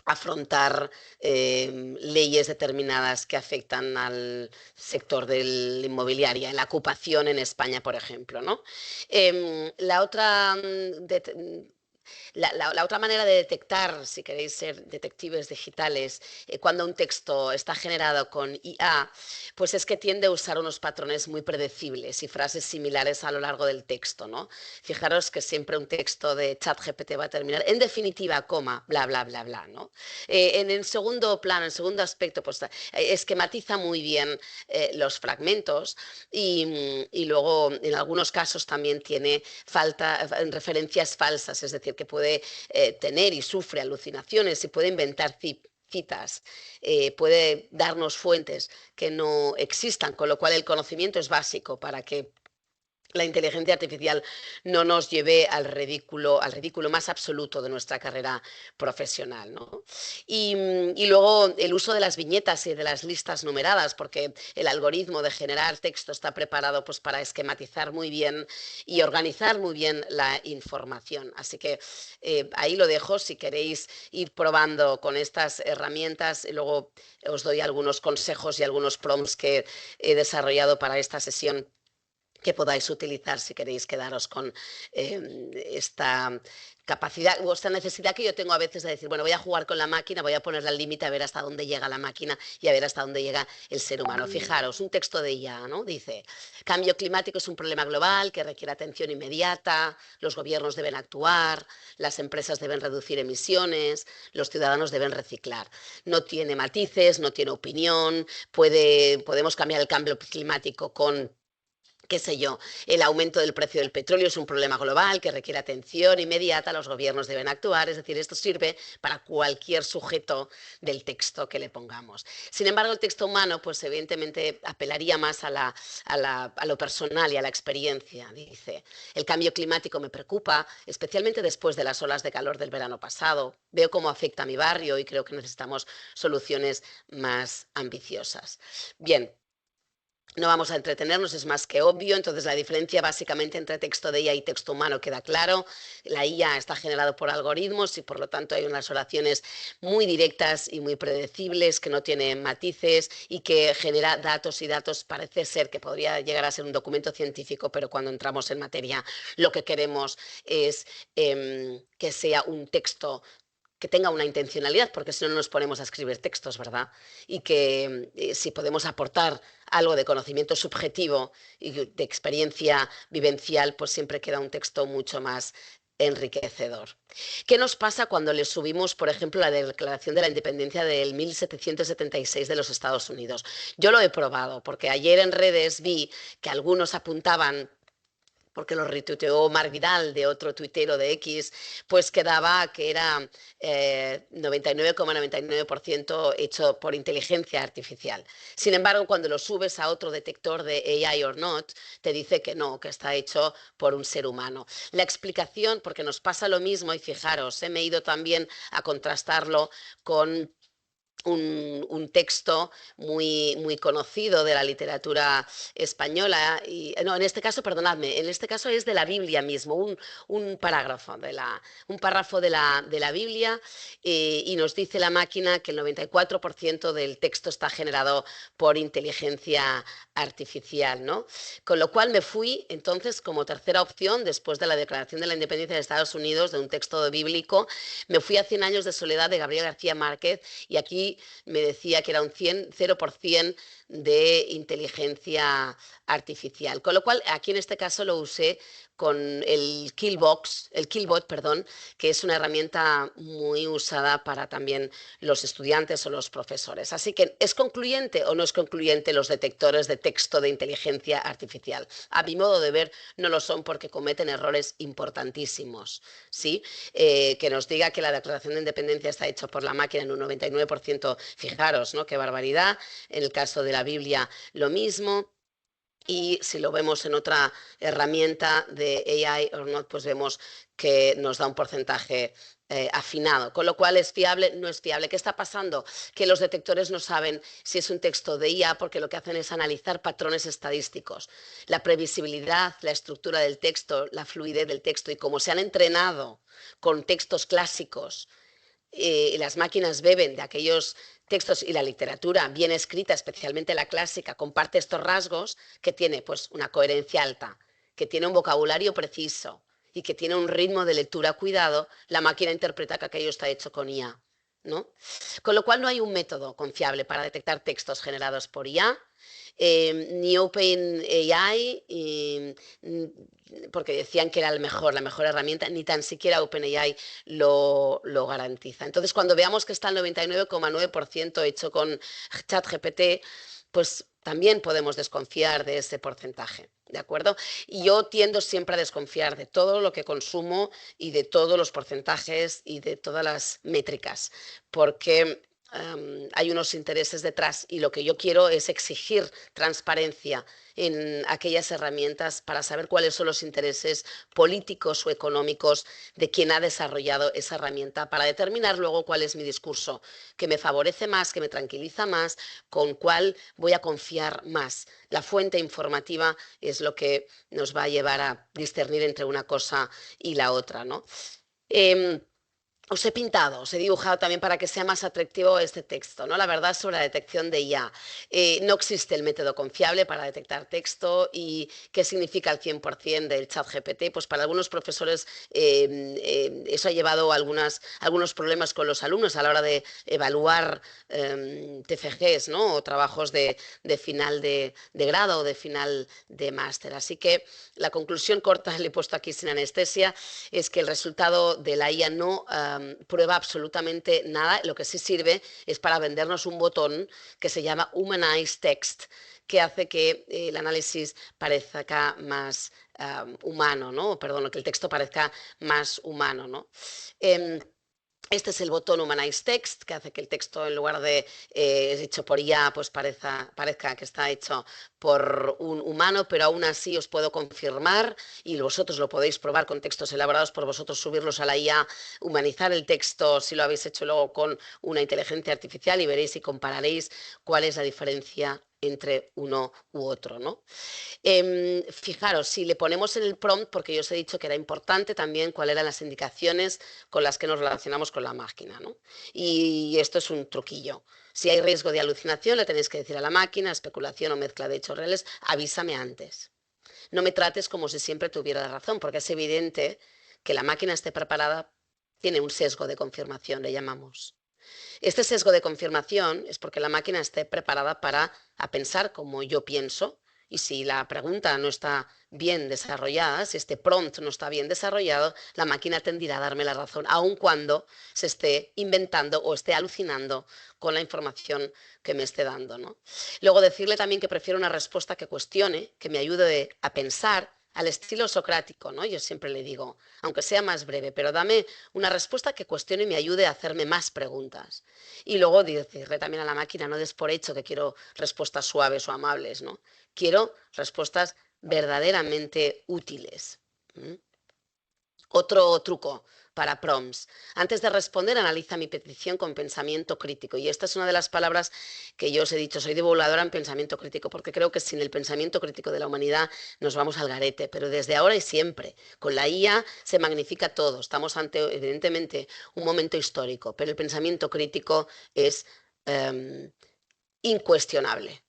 B: afrontar leyes determinadas que afectan al sector de la inmobiliaria, en la ocupación en España, por ejemplo, ¿no? La otra la otra manera de detectar, si queréis ser detectives digitales, cuando un texto está generado con IA, pues es que tiende a usar unos patrones muy predecibles y frases similares a lo largo del texto, ¿no? Fijaros que siempre un texto de ChatGPT va a terminar en definitiva, coma, bla, bla, bla, bla, ¿no? En el segundo plano, en el segundo aspecto, pues esquematiza muy bien los fragmentos y luego en algunos casos también tiene referencias falsas, es decir, que puede tener y sufre alucinaciones y puede inventar citas, puede darnos fuentes que no existan, con lo cual el conocimiento es básico para que la inteligencia artificial no nos lleve al ridículo más absoluto de nuestra carrera profesional, ¿no? Y luego el uso de las viñetas y de las listas numeradas, porque el algoritmo de generar texto está preparado pues, para esquematizar muy bien y organizar muy bien la información. Así que ahí lo dejo, si queréis ir probando con estas herramientas. Luego os doy algunos consejos y algunos prompts que he desarrollado para esta sesión que podáis utilizar si queréis quedaros con esta capacidad o esta necesidad que yo tengo a veces de decir, bueno, voy a jugar con la máquina, voy a ponerle al límite a ver hasta dónde llega la máquina y a ver hasta dónde llega el ser humano. Fijaros, un texto de ella, ¿no? Dice, cambio climático es un problema global que requiere atención inmediata, los gobiernos deben actuar, las empresas deben reducir emisiones, los ciudadanos deben reciclar. No tiene matices, no tiene opinión, podemos cambiar el cambio climático con qué sé yo, el aumento del precio del petróleo es un problema global que requiere atención inmediata, los gobiernos deben actuar, es decir, esto sirve para cualquier sujeto del texto que le pongamos. Sin embargo, el texto humano, pues evidentemente apelaría más a lo personal y a la experiencia, dice. El cambio climático me preocupa, especialmente después de las olas de calor del verano pasado. Veo cómo afecta a mi barrio y creo que necesitamos soluciones más ambiciosas. Bien, no vamos a entretenernos, es más que obvio. Entonces, la diferencia básicamente entre texto de IA y texto humano queda claro. La IA está generado por algoritmos y, por lo tanto, hay unas oraciones muy directas y muy predecibles, que no tienen matices y que genera datos y datos. Parece ser que podría llegar a ser un documento científico, pero cuando entramos en materia, lo que queremos es que sea un texto que tenga una intencionalidad, porque si no, no nos ponemos a escribir textos, ¿verdad? Y que si podemos aportar algo de conocimiento subjetivo y de experiencia vivencial, pues siempre queda un texto mucho más enriquecedor. ¿Qué nos pasa cuando le subimos, por ejemplo, la Declaración de la Independencia del 1776 de los Estados Unidos? Yo lo he probado, porque ayer en redes vi que algunos apuntaban, porque lo retuiteó Marc Vidal de otro tuitero de X, pues quedaba que era 99,99% hecho por inteligencia artificial. Sin embargo, cuando lo subes a otro detector de AI or not, te dice que no, que está hecho por un ser humano. La explicación, porque nos pasa lo mismo, y fijaros, me he ido también a contrastarlo con un texto muy conocido de la literatura española, y, no, en este caso, perdonadme, en este caso es de la Biblia mismo, un párrafo de la Biblia, y nos dice la máquina que el 94% del texto está generado por inteligencia artificial, ¿no? Con lo cual me fui entonces como tercera opción, después de la Declaración de la Independencia de Estados Unidos, de un texto bíblico, me fui a 100 años de soledad de Gabriel García Márquez, y aquí me decía que era un 0% de inteligencia artificial. Con lo cual, aquí en este caso lo usé con el Killbot, perdón, que es una herramienta muy usada para también los estudiantes o los profesores. Así que, ¿es concluyente o no es concluyente los detectores de texto de inteligencia artificial? A mi modo de ver, no lo son, porque cometen errores importantísimos. ¿Sí? Que nos diga que la Declaración de Independencia está hecha por la máquina en un 99%, fijaros, ¿no? Qué barbaridad. En el caso de la Biblia, lo mismo. Y si lo vemos en otra herramienta de AI or not, pues vemos que nos da un porcentaje afinado. Con lo cual, ¿es fiable? No es fiable. ¿Qué está pasando? Que los detectores no saben si es un texto de IA, porque lo que hacen es analizar patrones estadísticos. La previsibilidad, la estructura del texto, la fluidez del texto, y como se han entrenado con textos clásicos, las máquinas beben de aquellos textos, y la literatura bien escrita, especialmente la clásica, comparte estos rasgos, que tiene pues una coherencia alta, que tiene un vocabulario preciso y que tiene un ritmo de lectura cuidado. La máquina interpreta que aquello está hecho con IA, ¿no? Con lo cual, no hay un método confiable para detectar textos generados por IA, ni OpenAI, porque decían que era la mejor herramienta, ni tan siquiera OpenAI lo garantiza. Entonces, cuando veamos que está el 99,9% hecho con ChatGPT, pues también podemos desconfiar de ese porcentaje, ¿de acuerdo? Y yo tiendo siempre a desconfiar de todo lo que consumo y de todos los porcentajes y de todas las métricas, porque hay unos intereses detrás, y lo que yo quiero es exigir transparencia en aquellas herramientas para saber cuáles son los intereses políticos o económicos de quien ha desarrollado esa herramienta, para determinar luego cuál es mi discurso, que me favorece más, que me tranquiliza más, con cuál voy a confiar más. La fuente informativa es lo que nos va a llevar a discernir entre una cosa y la otra, ¿no? Os he pintado, os he dibujado también para que sea más atractivo este texto, ¿no? La verdad sobre la detección de IA. No existe el método confiable para detectar texto. ¿Y qué significa el 100% del chat GPT? Pues para algunos profesores eso ha llevado a algunos problemas con los alumnos a la hora de evaluar TFGs, ¿no? O trabajos de final de grado o de final de máster. Así que la conclusión corta, le he puesto aquí sin anestesia, es que el resultado de la IA no prueba absolutamente nada. Lo que sí sirve es para vendernos un botón que se llama Humanized Text, que hace que el análisis parezca más humano, ¿no? Perdón, que el texto parezca más humano, ¿no? Este es el botón Humanize Text, que hace que el texto, en lugar de hecho por IA, pues parezca que está hecho por un humano, pero aún así os puedo confirmar, y vosotros lo podéis probar con textos elaborados por vosotros, subirlos a la IA, humanizar el texto si lo habéis hecho luego con una inteligencia artificial, y veréis y compararéis cuál es la diferencia entre uno u otro, ¿no? Fijaros, si le ponemos en el prompt, porque yo os he dicho que era importante también cuáles eran las indicaciones con las que nos relacionamos con la máquina, ¿no? Y esto es un truquillo. Si hay riesgo de alucinación, le tenéis que decir a la máquina, especulación o mezcla de hechos reales, avísame antes. No me trates como si siempre tuviera razón, porque es evidente que la máquina esté preparada, tiene un sesgo de confirmación, le llamamos. Este sesgo de confirmación es porque la máquina esté preparada para pensar como yo pienso, y si la pregunta no está bien desarrollada, si este prompt no está bien desarrollado, la máquina tendirá a darme la razón, aun cuando se esté inventando o esté alucinando con la información que me esté dando, ¿no? Luego decirle también que prefiero una respuesta que cuestione, que me ayude a pensar al estilo socrático, ¿no? Yo siempre le digo, aunque sea más breve, pero dame una respuesta que cuestione y me ayude a hacerme más preguntas. Y luego decirle también a la máquina, no des por hecho que quiero respuestas suaves o amables, ¿no? Quiero respuestas verdaderamente útiles. Otro truco para prompts. Antes de responder, analiza mi petición con pensamiento crítico. Y esta es una de las palabras que yo os he dicho, soy divulgadora en pensamiento crítico, porque creo que sin el pensamiento crítico de la humanidad nos vamos al garete, pero desde ahora y siempre. Con la IA se magnifica todo. Estamos ante, evidentemente, un momento histórico, pero el pensamiento crítico es incuestionable.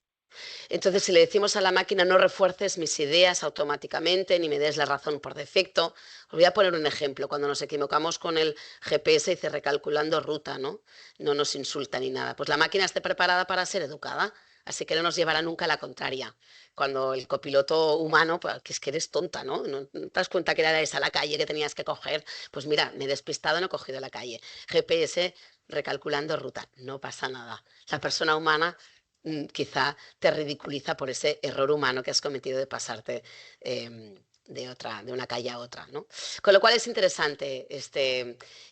B: Entonces, si le decimos a la máquina no refuerces mis ideas automáticamente ni me des la razón por defecto, os voy a poner un ejemplo. Cuando nos equivocamos con el GPS, dice recalculando ruta, ¿no? No nos insulta ni nada. Pues la máquina esté preparada para ser educada, así que no nos llevará nunca a la contraria. Cuando el copiloto humano, pues, que es que eres tonta, ¿no? ¿No te das cuenta que era esa la calle que tenías que coger? Pues mira, me he despistado, no he cogido la calle. GPS recalculando ruta, no pasa nada. La persona humana quizá te ridiculiza por ese error humano que has cometido de pasarte de una calle a otra, ¿no? Con lo cual es interesante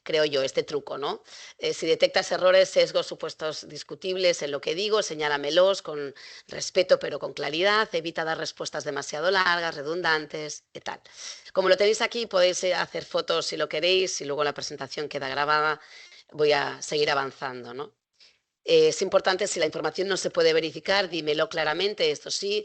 B: creo yo, este truco, ¿no? Si detectas errores, sesgos, supuestos discutibles en lo que digo, señálamelos con respeto pero con claridad, evita dar respuestas demasiado largas, redundantes y tal. Como lo tenéis aquí, podéis hacer fotos si lo queréis y luego la presentación queda grabada. Voy a seguir avanzando, ¿no? Es importante, si la información no se puede verificar, dímelo claramente, esto sí,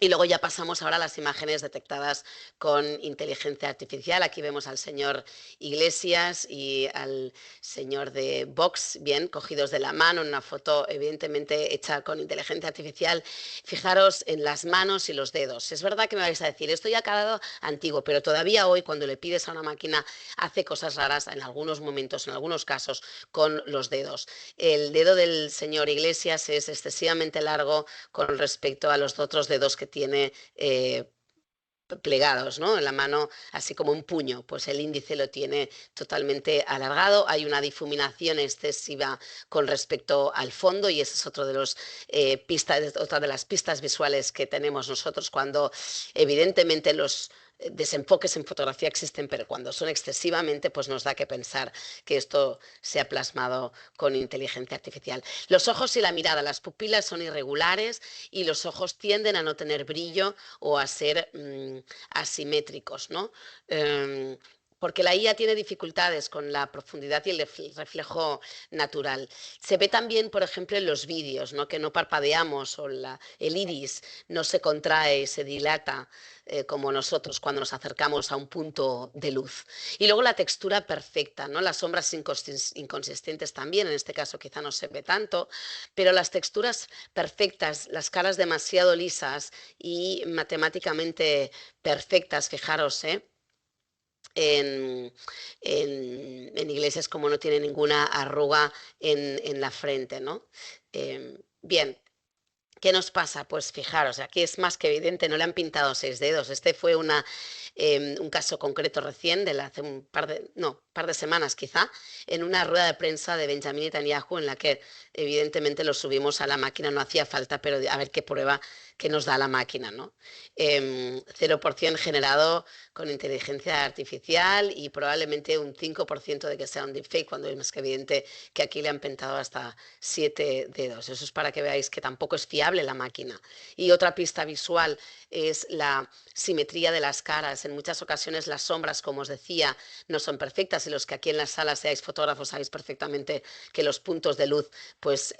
B: y luego ya pasamos ahora a las imágenes detectadas con inteligencia artificial. Aquí vemos al señor Iglesias y al señor de Vox, bien, cogidos de la mano en una foto evidentemente hecha con inteligencia artificial. Fijaros en las manos y los dedos. Es verdad que me vais a decir, esto ya ha quedado antiguo, pero todavía hoy cuando le pides a una máquina hace cosas raras en algunos momentos, en algunos casos, con los dedos. El dedo del señor Iglesias es excesivamente largo con respecto a los otros dedos que tiene plegados, ¿no? En la mano, así como un puño, pues el índice lo tiene totalmente alargado, hay una difuminación excesiva con respecto al fondo y ese es otro de los otra de las pistas visuales que tenemos nosotros cuando evidentemente los desenfoques en fotografía existen, pero cuando son excesivamente, pues nos da que pensar que esto se ha plasmado con inteligencia artificial. Los ojos y la mirada, las pupilas son irregulares y los ojos tienden a no tener brillo o a ser asimétricos, ¿no? Porque la IA tiene dificultades con la profundidad y el reflejo natural. Se ve también, por ejemplo, en los vídeos, ¿no? Que no parpadeamos o el iris no se contrae y se dilata como nosotros cuando nos acercamos a un punto de luz. Y luego la textura perfecta, ¿no? Las sombras inconsistentes también, en este caso quizá no se ve tanto, pero las texturas perfectas, las caras demasiado lisas y matemáticamente perfectas, fijaros, en Iglesias como no tiene ninguna arruga en la frente, ¿no? Bien. ¿Qué nos pasa? Pues fijaros, aquí es más que evidente, no le han pintado 6 dedos. Este fue una un caso concreto recién, hace un par de semanas quizá, en una rueda de prensa de Benjamin Netanyahu en la que evidentemente lo subimos a la máquina, no hacía falta, pero a ver qué prueba que nos da la máquina, ¿no? 0% generado con inteligencia artificial y probablemente un 5% de que sea un deepfake, cuando es más que evidente que aquí le han pintado hasta 7 dedos. Eso es para que veáis que tampoco es fiable la máquina. Y otra pista visual es la simetría de las caras. En muchas ocasiones las sombras, como os decía, no son perfectas, y los que aquí en la sala seáis fotógrafos sabéis perfectamente que los puntos de luz pues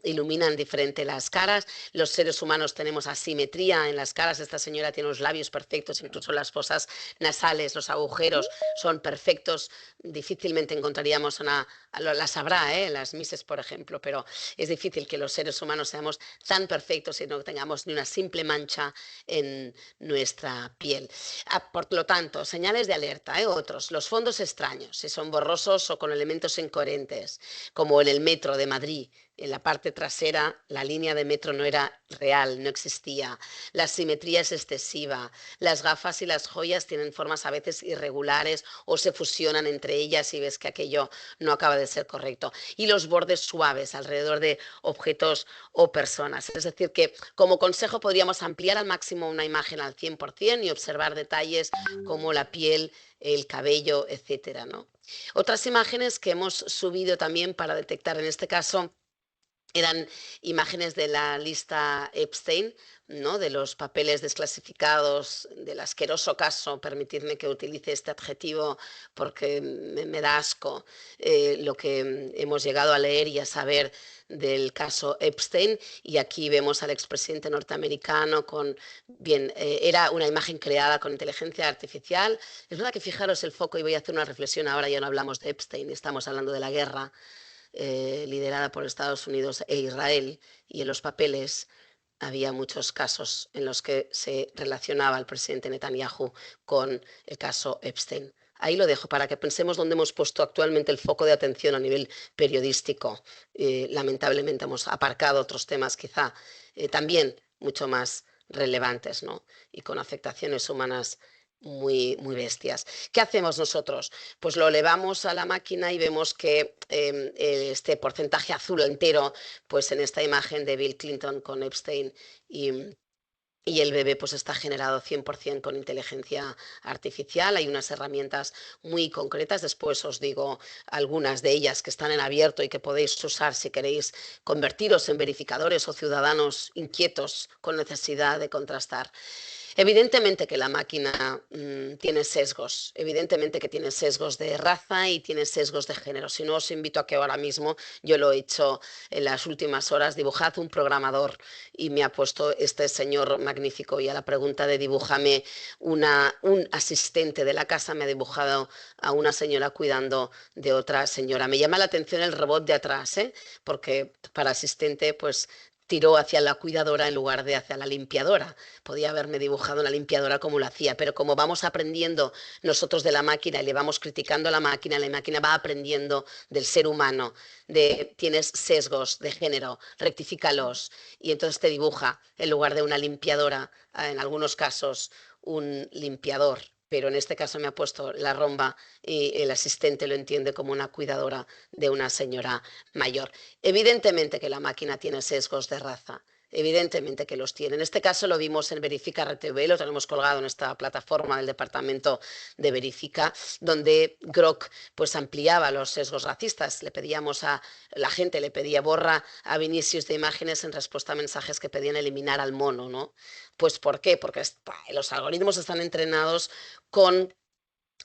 B: iluminan diferente las caras. Los seres humanos tenemos asimetría en las caras. Esta señora tiene los labios perfectos, incluso las fosas nasales, los agujeros son perfectos. Difícilmente encontraríamos las habrá, las Misses, por ejemplo, pero es difícil que los seres humanos seamos tan perfectos y no tengamos ni una simple mancha en nuestra piel. Por lo tanto, señales de alerta, otros, los fondos extraños, si son borrosos o con elementos incoherentes, como en el metro de Madrid. En la parte trasera la línea de metro no era real, no existía. La simetría es excesiva. Las gafas y las joyas tienen formas a veces irregulares o se fusionan entre ellas y ves que aquello no acaba de ser correcto. Y los bordes suaves alrededor de objetos o personas. Es decir, que como consejo podríamos ampliar al máximo una imagen al 100% y observar detalles como la piel, el cabello, etcétera, ¿no? Otras imágenes que hemos subido también para detectar en este caso eran imágenes de la lista Epstein, ¿no? De los papeles desclasificados, del asqueroso caso, permitidme que utilice este adjetivo porque me da asco lo que hemos llegado a leer y a saber del caso Epstein. Y aquí vemos al expresidente norteamericano con, bien, era una imagen creada con inteligencia artificial. Es verdad que fijaros el foco, y voy a hacer una reflexión ahora, ya no hablamos de Epstein, estamos hablando de la guerra liderada por Estados Unidos e Israel, y en los papeles había muchos casos en los que se relacionaba el presidente Netanyahu con el caso Epstein. Ahí lo dejo para que pensemos dónde hemos puesto actualmente el foco de atención a nivel periodístico. Lamentablemente hemos aparcado otros temas quizá también mucho más relevantes, ¿no? Y con afectaciones humanas muy, muy bestias. ¿Qué hacemos nosotros? Pues lo elevamos a la máquina y vemos que este porcentaje azul entero, pues en esta imagen de Bill Clinton con Epstein y el bebé, pues está generado 100% con inteligencia artificial. Hay unas herramientas muy concretas, después os digo algunas de ellas que están en abierto y que podéis usar si queréis convertiros en verificadores o ciudadanos inquietos con necesidad de contrastar. Evidentemente que la máquina tiene sesgos, evidentemente que tiene sesgos de raza y tiene sesgos de género. Si no, os invito a que ahora mismo, yo lo he hecho en las últimas horas, dibujad un programador, y me ha puesto este señor magnífico, y a la pregunta de dibújame un asistente de la casa, me ha dibujado a una señora cuidando de otra señora. Me llama la atención el robot de atrás, porque para asistente pues tiró hacia la cuidadora en lugar de hacia la limpiadora. Podía haberme dibujado una limpiadora como lo hacía, pero como vamos aprendiendo nosotros de la máquina y le vamos criticando a la máquina va aprendiendo del ser humano, de tienes sesgos de género, rectifícalos, y entonces te dibuja en lugar de una limpiadora, en algunos casos un limpiador. Pero en este caso me ha puesto la romba y el asistente lo entiende como una cuidadora de una señora mayor. Evidentemente que la máquina tiene sesgos de raza, evidentemente que los tiene. En este caso lo vimos en Verifica RTV, lo tenemos colgado en esta plataforma del departamento de Verifica, donde Grok pues ampliaba los sesgos racistas. Le pedíamos a la gente, le pedía borra a Vinicius de imágenes en respuesta a mensajes que pedían eliminar al mono, ¿no? Pues ¿por qué? Porque los algoritmos están entrenados con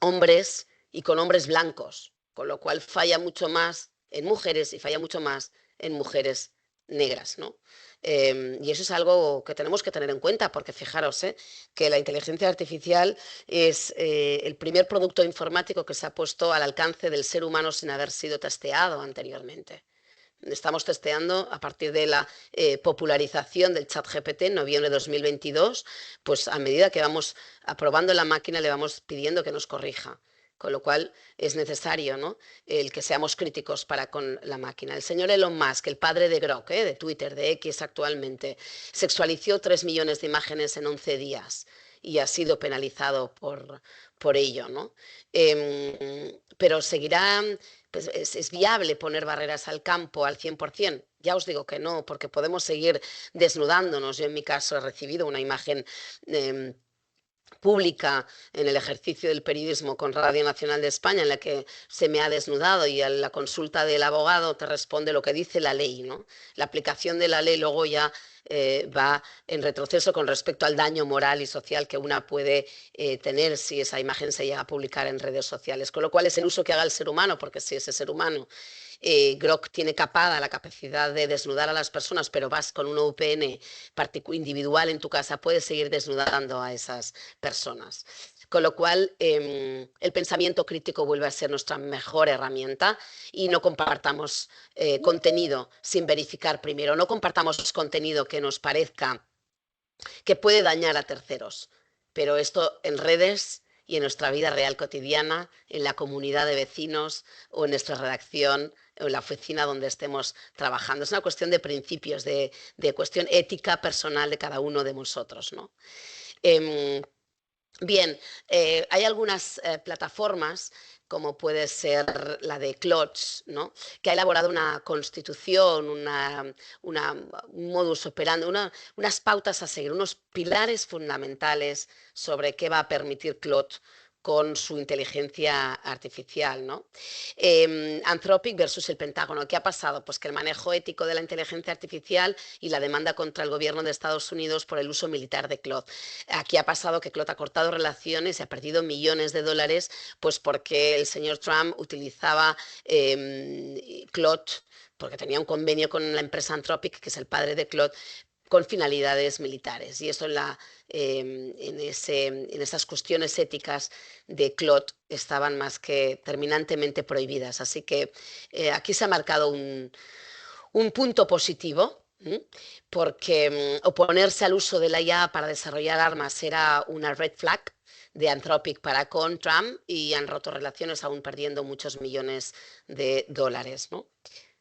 B: hombres y con hombres blancos, con lo cual falla mucho más en mujeres y falla mucho más en mujeres negras, ¿no? Y eso es algo que tenemos que tener en cuenta, porque fijaros que la inteligencia artificial es el primer producto informático que se ha puesto al alcance del ser humano sin haber sido testeado anteriormente. Estamos testeando a partir de la popularización del ChatGPT en noviembre de 2022, pues a medida que vamos aprobando la máquina le vamos pidiendo que nos corrija, con lo cual es necesario, ¿no?, el que seamos críticos para con la máquina. El señor Elon Musk, el padre de Grok, de Twitter, de X actualmente, sexualizó 3 millones de imágenes en 11 días. y ha sido penalizado por ello, ¿no? Pero seguirá, pues es viable poner barreras al campo al 100%. Ya os digo que no, porque podemos seguir desnudándonos. Yo en mi caso he recibido una imagen pública en el ejercicio del periodismo con Radio Nacional de España en la que se me ha desnudado y a la consulta del abogado te responde lo que dice la ley, ¿no? La aplicación de la ley luego ya va en retroceso con respecto al daño moral y social que una puede tener si esa imagen se llega a publicar en redes sociales, con lo cual es el uso que haga el ser humano, porque si ese ser humano Grok tiene capada la capacidad de desnudar a las personas, pero vas con una VPN individual en tu casa, puedes seguir desnudando a esas personas. Con lo cual, el pensamiento crítico vuelve a ser nuestra mejor herramienta y no compartamos contenido sin verificar primero, no compartamos contenido que nos parezca que puede dañar a terceros, pero esto en redes y en nuestra vida real cotidiana, en la comunidad de vecinos o en nuestra redacción o en la oficina donde estemos trabajando. Es una cuestión de principios, de cuestión ética personal de cada uno de nosotros, ¿no? Bien, hay algunas plataformas como puede ser la de Klotz, ¿no? Que ha elaborado una constitución, un modus operandi, unas pautas a seguir, unos pilares fundamentales sobre qué va a permitir Klotz con su inteligencia artificial, ¿no? Anthropic versus el Pentágono. ¿Qué ha pasado? Pues que el manejo ético de la inteligencia artificial y la demanda contra el gobierno de Estados Unidos por el uso militar de Claude. Aquí ha pasado que Claude ha cortado relaciones y ha perdido millones de dólares, pues porque el señor Trump utilizaba Claude porque tenía un convenio con la empresa Anthropic, que es el padre de Claude, con finalidades militares. Y eso en esas cuestiones éticas de Claude estaban más que terminantemente prohibidas. Así que aquí se ha marcado un punto positivo, porque oponerse al uso de la IA para desarrollar armas era una red flag de Anthropic para con Trump y han roto relaciones aún perdiendo muchos millones de dólares, ¿no?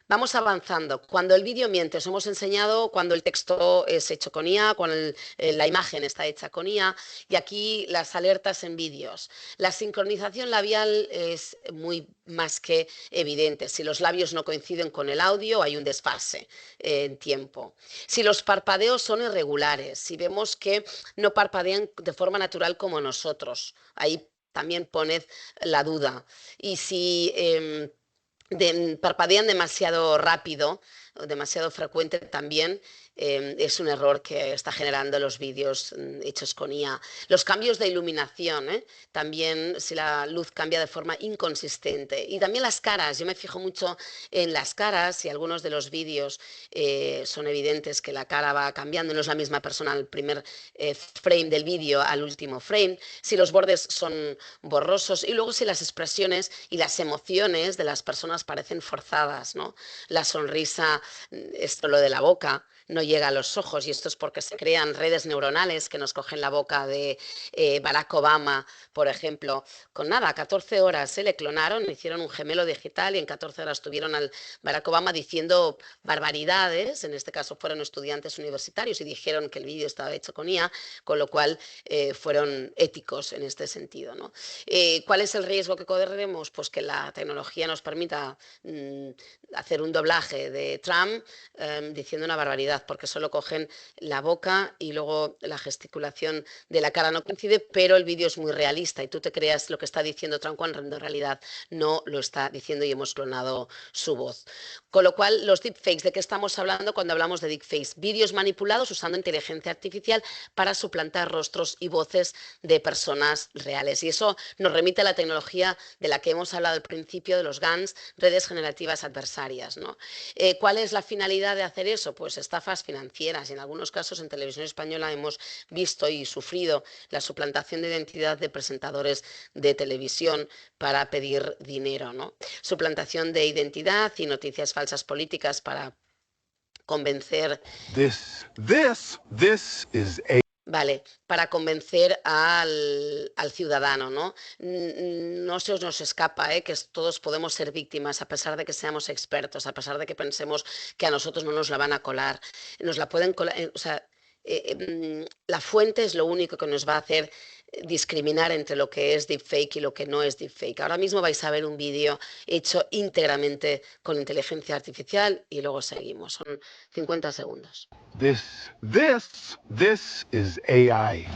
B: Vamos avanzando. Cuando el vídeo miente, os hemos enseñado cuando el texto es hecho con IA, cuando la imagen está hecha con IA, y aquí las alertas en vídeos. La sincronización labial es muy más que evidente. Si los labios no coinciden con el audio, hay un desfase en tiempo. Si los parpadeos son irregulares, si vemos que no parpadean de forma natural como nosotros, ahí también poned la duda. Y si parpadean demasiado rápido, demasiado frecuente también, es un error que está generando los vídeos hechos con IA. Los cambios de iluminación, también si la luz cambia de forma inconsistente. Y también las caras, yo me fijo mucho en las caras y algunos de los vídeos son evidentes que la cara va cambiando, no es la misma persona al primer frame del vídeo al último frame, si los bordes son borrosos y luego si las expresiones y las emociones de las personas parecen forzadas, ¿no? La sonrisa, esto lo de la boca, no llega a los ojos y esto es porque se crean redes neuronales que nos cogen la boca de Barack Obama, por ejemplo, con nada, 14 horas le clonaron, hicieron un gemelo digital y en 14 horas tuvieron al Barack Obama diciendo barbaridades, en este caso fueron estudiantes universitarios y dijeron que el vídeo estaba hecho con IA, con lo cual fueron éticos en este sentido, ¿no? ¿Cuál es el riesgo que corremos? Pues que la tecnología nos permita hacer un doblaje de Trump diciendo una barbaridad, porque solo cogen la boca y luego la gesticulación de la cara no coincide, pero el vídeo es muy realista y tú te creas lo que está diciendo Trump cuando en realidad no lo está diciendo y hemos clonado su voz. Con lo cual, los deepfakes, ¿de qué estamos hablando cuando hablamos de deepfakes? Vídeos manipulados usando inteligencia artificial para suplantar rostros y voces de personas reales. Y eso nos remite a la tecnología de la que hemos hablado al principio, de los GANs, redes generativas adversarias, ¿no? ¿Cuál es la finalidad de hacer eso? Pues estafas financieras. Y en algunos casos en televisión española hemos visto y sufrido la suplantación de identidad de presentadores de televisión para pedir dinero, ¿no? Suplantación de identidad y noticias falsas políticas para convencer. Vale, para convencer al ciudadano, ¿no? No se nos escapa, que todos podemos ser víctimas a pesar de que seamos expertos, a pesar de que pensemos que a nosotros no nos la van a colar. Nos la pueden colar, o sea, la fuente es lo único que nos va a hacer discriminar entre lo que es deepfake y lo que no es deepfake. Ahora mismo vais a ver un vídeo hecho íntegramente con inteligencia artificial y luego seguimos. Son 50 segundos.
C: This is AI.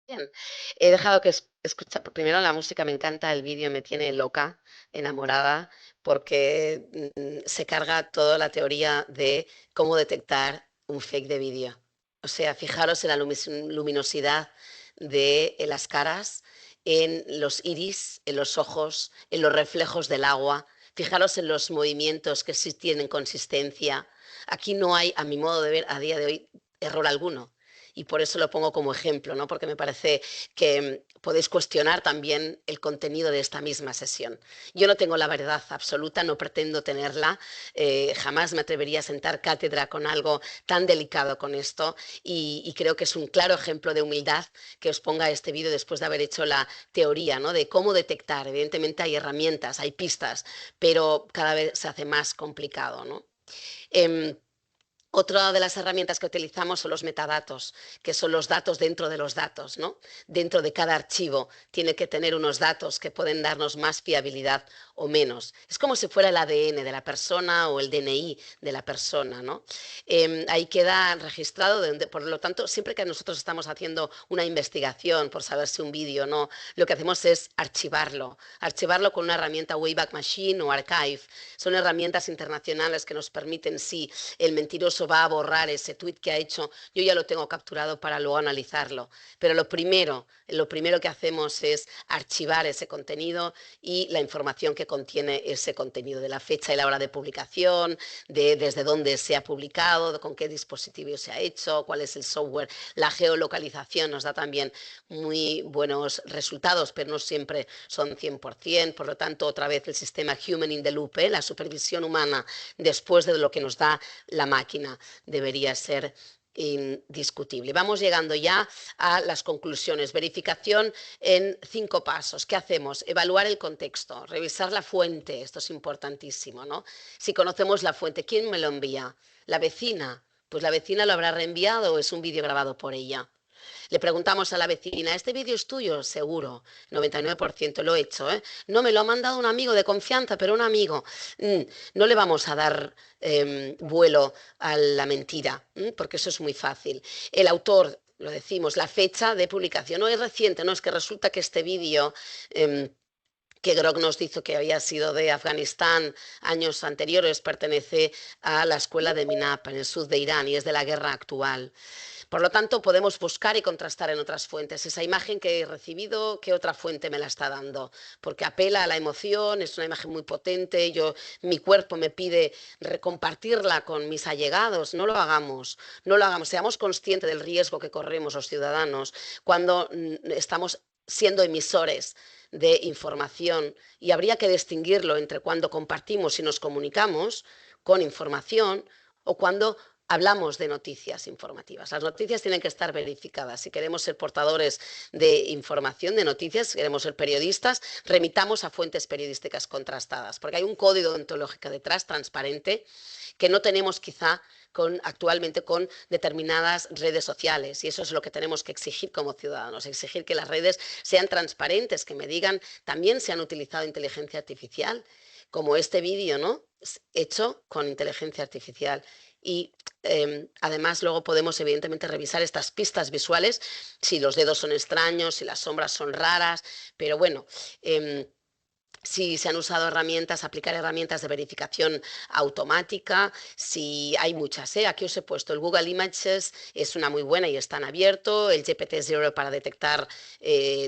B: Bien, he dejado que escuchar, primero la música me encanta, el vídeo me tiene loca, enamorada, porque se carga toda la teoría de cómo detectar un fake de vídeo. O sea, fijaros en la luminosidad de las caras, en los iris, en los ojos, en los reflejos del agua. Fijaros en los movimientos que sí tienen consistencia. Aquí no hay, a mi modo de ver, a día de hoy, error alguno. Y por eso lo pongo como ejemplo, ¿no? Porque me parece que podéis cuestionar también el contenido de esta misma sesión. Yo no tengo la verdad absoluta, no pretendo tenerla, jamás me atrevería a sentar cátedra con algo tan delicado con esto y creo que es un claro ejemplo de humildad que os ponga este vídeo después de haber hecho la teoría, ¿no? De cómo detectar. Evidentemente hay herramientas, hay pistas, pero cada vez se hace más complicado, ¿no? Otra de las herramientas que utilizamos son los metadatos, que son los datos dentro de los datos, ¿no? Dentro de cada archivo tiene que tener unos datos que pueden darnos más fiabilidad o menos. Es como si fuera el ADN de la persona o el DNI de la persona, ¿no? Ahí queda registrado, por lo tanto, siempre que nosotros estamos haciendo una investigación por saber si un vídeo o no, lo que hacemos es archivarlo con una herramienta Wayback Machine o Archive. Son herramientas internacionales que nos permiten, si el mentiroso va a borrar ese tweet que ha hecho, yo ya lo tengo capturado para luego analizarlo. Pero lo primero que hacemos es archivar ese contenido y la información que contiene ese contenido, de la fecha y la hora de publicación, desde dónde se ha publicado, con qué dispositivo se ha hecho, cuál es el software. La geolocalización nos da también muy buenos resultados, pero no siempre son 100%. Por lo tanto, otra vez el sistema Human in the Loop, la supervisión humana después de lo que nos da la máquina, debería ser indiscutible. Vamos llegando ya a las conclusiones. Verificación en 5 pasos. ¿Qué hacemos? Evaluar el contexto, revisar la fuente, esto es importantísimo, ¿no? Si conocemos la fuente, ¿quién me lo envía? ¿La vecina? Pues la vecina lo habrá reenviado o es un vídeo grabado por ella. Le preguntamos a la vecina, ¿este vídeo es tuyo? Seguro, 99% lo he hecho, ¿eh? No, me lo ha mandado un amigo de confianza, pero un amigo. No le vamos a dar vuelo a la mentira, porque eso es muy fácil. El autor, lo decimos, la fecha de publicación no es reciente, no es que resulta que este vídeo que Grok nos dijo que había sido de Afganistán años anteriores, pertenece a la escuela de Minap, en el sur de Irán, y es de la guerra actual. Por lo tanto, podemos buscar y contrastar en otras fuentes. Esa imagen que he recibido, ¿qué otra fuente me la está dando? Porque apela a la emoción, es una imagen muy potente, mi cuerpo me pide compartirla con mis allegados. No lo hagamos, no lo hagamos. Seamos conscientes del riesgo que corremos los ciudadanos cuando estamos siendo emisores de información, y habría que distinguirlo entre cuando compartimos y nos comunicamos con información o cuando hablamos de noticias informativas. Las noticias tienen que estar verificadas. Si queremos ser portadores de información, de noticias, si queremos ser periodistas, remitamos a fuentes periodísticas contrastadas, porque hay un código deontológico detrás, transparente, que no tenemos quizá actualmente con determinadas redes sociales, y eso es lo que tenemos que exigir como ciudadanos, exigir que las redes sean transparentes, que me digan también si han utilizado inteligencia artificial, como este vídeo, ¿no? Hecho con inteligencia artificial. y además luego podemos evidentemente revisar estas pistas visuales, si los dedos son extraños, si las sombras son raras, pero bueno, si se han usado herramientas, aplicar herramientas de verificación automática, si hay muchas, ¿eh? Aquí os he puesto el Google Images, es una muy buena y está en abierto, el GPT-0 para detectar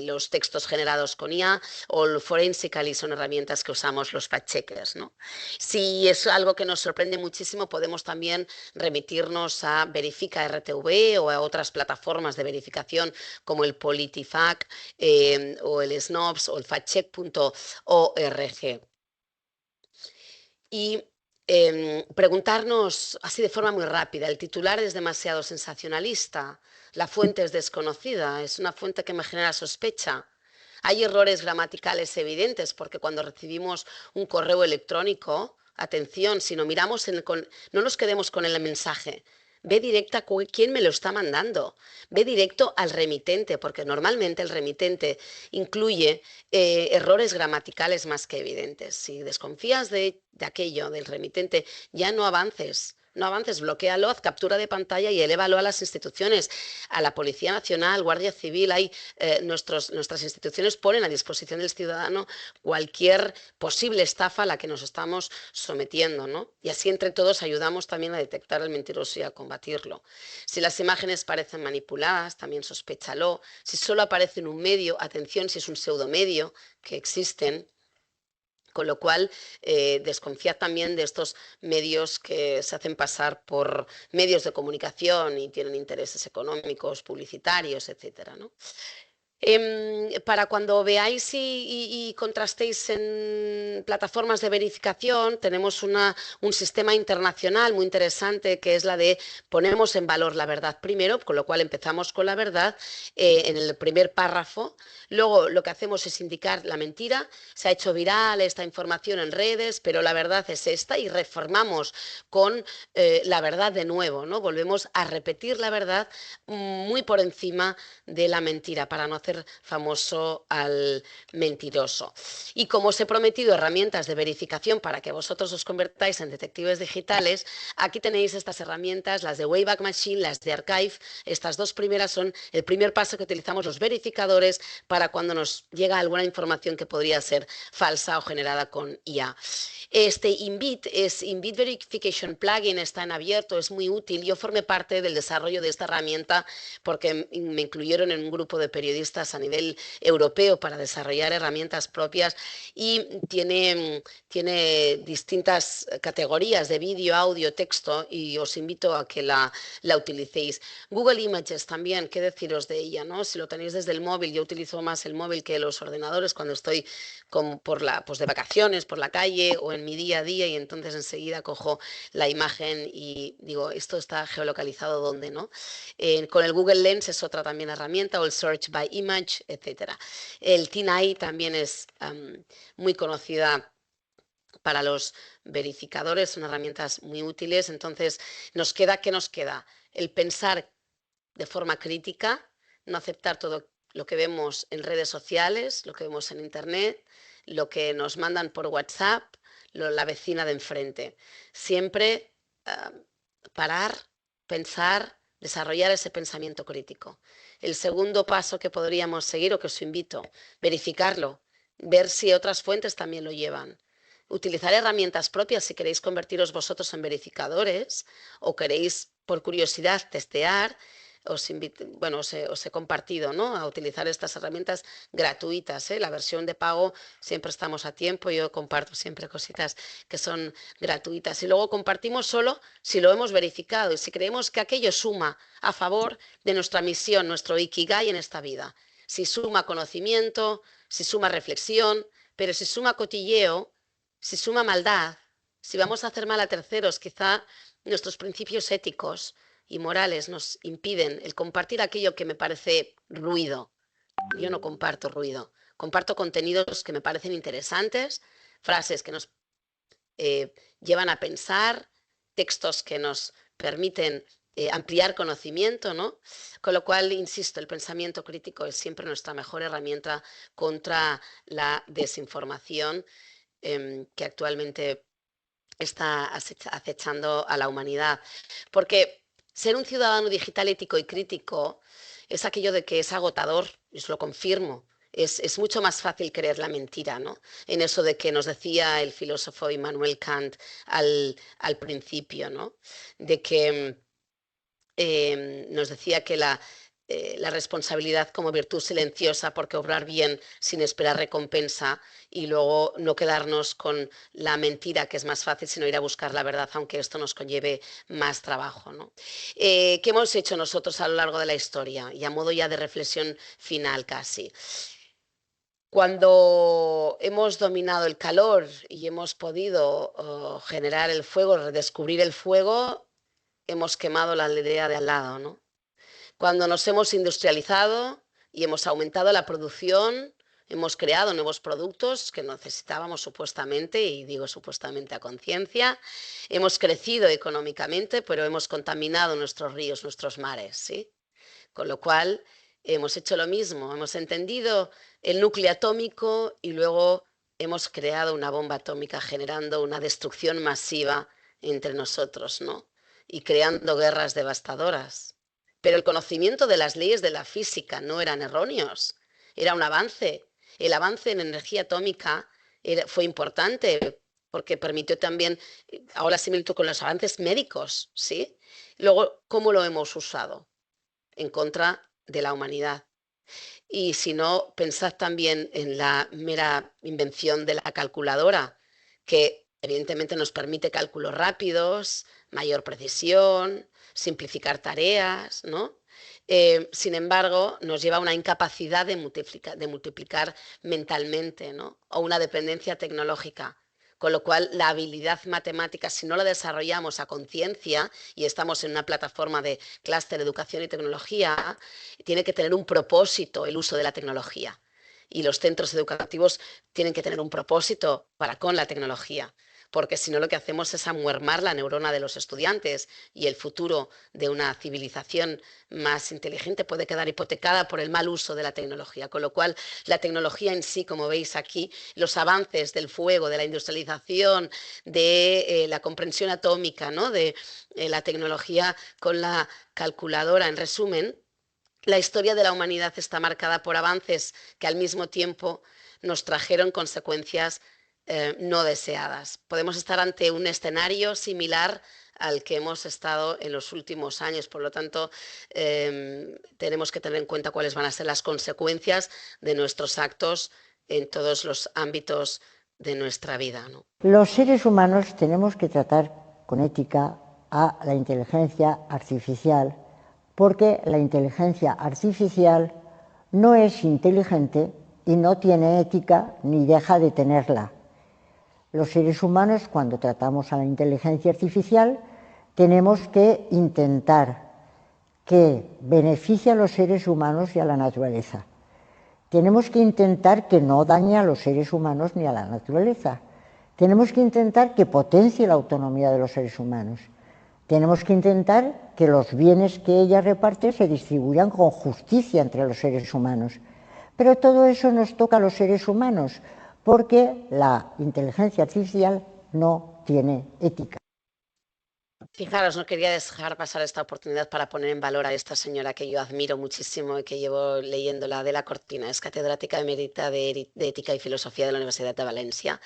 B: los textos generados con IA, o el Forensically son herramientas que usamos los fact-checkers, ¿no? Si es algo que nos sorprende muchísimo, podemos también remitirnos a Verifica RTV o a otras plataformas de verificación como el PolitiFact o el Snopes o el factcheck.org. Y preguntarnos así de forma muy rápida, ¿el titular es demasiado sensacionalista? ¿La fuente es desconocida? ¿Es una fuente que me genera sospecha? Hay errores gramaticales evidentes porque cuando recibimos un correo electrónico, atención, si no miramos no nos quedemos con el mensaje, ve directo a quién me lo está mandando, ve directo al remitente, porque normalmente el remitente incluye errores gramaticales más que evidentes. Si desconfías de aquello, del remitente, ya no avances. No avances, bloquéalo, haz captura de pantalla y elévalo a las instituciones, a la Policía Nacional, Guardia Civil. Nuestras instituciones ponen a disposición del ciudadano cualquier posible estafa a la que nos estamos sometiendo, ¿no? Y así entre todos ayudamos también a detectar el mentiroso y a combatirlo. Si las imágenes parecen manipuladas, también sospéchalo. Si solo aparece en un medio, atención si es un pseudomedio, que existen. Con lo cual, desconfiad también de estos medios que se hacen pasar por medios de comunicación y tienen intereses económicos, publicitarios, etcétera, ¿no? Para cuando veáis y contrastéis en plataformas de verificación, tenemos un sistema internacional muy interesante que es la de ponemos en valor la verdad primero, con lo cual empezamos con la verdad en el primer párrafo. Luego lo que hacemos es indicar la mentira, se ha hecho viral esta información en redes, pero la verdad es esta y reformamos con la verdad de nuevo, ¿no? Volvemos a repetir la verdad muy por encima de la mentira para no hacer famoso al mentiroso. Y como os he prometido herramientas de verificación para que vosotros os convertáis en detectives digitales, aquí tenéis estas herramientas, las de Wayback Machine, las de Archive. Estas dos primeras son el primer paso que utilizamos los verificadores para cuando nos llega alguna información que podría ser falsa o generada con IA. Este Invit Verification Plugin, está en abierto, es muy útil. Yo formé parte del desarrollo de esta herramienta porque me incluyeron en un grupo de periodistas a nivel europeo para desarrollar herramientas propias y tiene distintas categorías de vídeo, audio, texto y os invito a que la utilicéis. Google Images también, qué deciros de ella, ¿no? Si lo tenéis desde el móvil, yo utilizo más el móvil que los ordenadores cuando estoy pues de vacaciones por la calle o en mi día a día y entonces enseguida cojo la imagen y digo, esto está geolocalizado ¿dónde, no? Con el Google Lens es otra también herramienta, o el Search by Image, etcétera. El TinEye también es muy conocida para los verificadores, son herramientas muy útiles. Entonces, ¿qué nos queda? El pensar de forma crítica, no aceptar todo lo que vemos en redes sociales, lo que vemos en Internet, lo que nos mandan por WhatsApp, la vecina de enfrente. Siempre parar, pensar, desarrollar ese pensamiento crítico. El segundo paso que podríamos seguir, o que os invito, verificarlo, ver si otras fuentes también lo llevan. Utilizar herramientas propias si queréis convertiros vosotros en verificadores o queréis, por curiosidad, testear. Os he compartido, ¿no?, a utilizar estas herramientas gratuitas, ¿eh? La versión de pago siempre estamos a tiempo, yo comparto siempre cositas que son gratuitas y luego compartimos solo si lo hemos verificado y si creemos que aquello suma a favor de nuestra misión, nuestro ikigai en esta vida. Si suma conocimiento, si suma reflexión, pero si suma cotilleo, si suma maldad, si vamos a hacer mal a terceros, quizá nuestros principios éticos y morales nos impiden el compartir aquello que me parece ruido. Yo no comparto ruido, comparto contenidos que me parecen interesantes, frases que nos llevan a pensar, textos que nos permiten ampliar conocimiento, ¿no? Con lo cual, insisto, el pensamiento crítico es siempre nuestra mejor herramienta contra la desinformación que actualmente está acechando a la humanidad. Porque ser un ciudadano digital ético y crítico es aquello de que es agotador, y os lo confirmo. Es mucho más fácil creer la mentira, ¿no? En eso de que nos decía el filósofo Immanuel Kant al principio, ¿no? De que nos decía que la responsabilidad como virtud silenciosa, porque obrar bien sin esperar recompensa y luego no quedarnos con la mentira, que es más fácil, sino ir a buscar la verdad, aunque esto nos conlleve más trabajo, ¿no? ¿Qué hemos hecho nosotros a lo largo de la historia? Y a modo ya de reflexión final casi. Cuando hemos dominado el calor y hemos podido generar el fuego, redescubrir el fuego, hemos quemado la aldea de al lado, ¿no? Cuando nos hemos industrializado y hemos aumentado la producción, hemos creado nuevos productos que necesitábamos supuestamente, y digo supuestamente a conciencia, hemos crecido económicamente, pero hemos contaminado nuestros ríos, nuestros mares, ¿sí? Con lo cual, hemos hecho lo mismo, hemos entendido el núcleo atómico y luego hemos creado una bomba atómica generando una destrucción masiva entre nosotros, ¿no? Y creando guerras devastadoras. Pero el conocimiento de las leyes de la física no eran erróneos, era un avance. El avance en energía atómica fue importante porque permitió también, ahora similitud con los avances médicos, ¿sí? Luego, ¿cómo lo hemos usado? En contra de la humanidad. Y si no, pensad también en la mera invención de la calculadora, que evidentemente nos permite cálculos rápidos, mayor precisión, simplificar tareas, ¿no? Sin embargo, nos lleva a una incapacidad de multiplicar mentalmente, ¿no? O una dependencia tecnológica. Con lo cual, la habilidad matemática, si no la desarrollamos a conciencia y estamos en una plataforma de clúster educación y tecnología, tiene que tener un propósito el uso de la tecnología. Y los centros educativos tienen que tener un propósito para con la tecnología, porque si no lo que hacemos es amuermar la neurona de los estudiantes y el futuro de una civilización más inteligente puede quedar hipotecada por el mal uso de la tecnología. Con lo cual, la tecnología en sí, como veis aquí, los avances del fuego, de la industrialización, de la comprensión atómica, ¿no? de la tecnología con la calculadora, en resumen, la historia de la humanidad está marcada por avances que al mismo tiempo nos trajeron consecuencias no deseadas. Podemos estar ante un escenario similar al que hemos estado en los últimos años. Por lo tanto, tenemos que tener en cuenta cuáles van a ser las consecuencias de nuestros actos en todos los ámbitos de nuestra vida, ¿no?
C: Los seres humanos tenemos que tratar con ética a la inteligencia artificial, porque la inteligencia artificial no es inteligente y no tiene ética ni deja de tenerla. Los seres humanos, cuando tratamos a la inteligencia artificial, tenemos que intentar que beneficie a los seres humanos y a la naturaleza. Tenemos que intentar que no dañe a los seres humanos ni a la naturaleza. Tenemos que intentar que potencie la autonomía de los seres humanos. Tenemos que intentar que los bienes que ella reparte se distribuyan con justicia entre los seres humanos. Pero todo eso nos toca a los seres humanos, porque la inteligencia artificial no tiene ética.
B: Fijaros, no quería dejar pasar esta oportunidad para poner en valor a esta señora que yo admiro muchísimo y que llevo leyéndola de la Cortina. Es catedrática emérita de Ética y Filosofía de la Universidad de Valencia.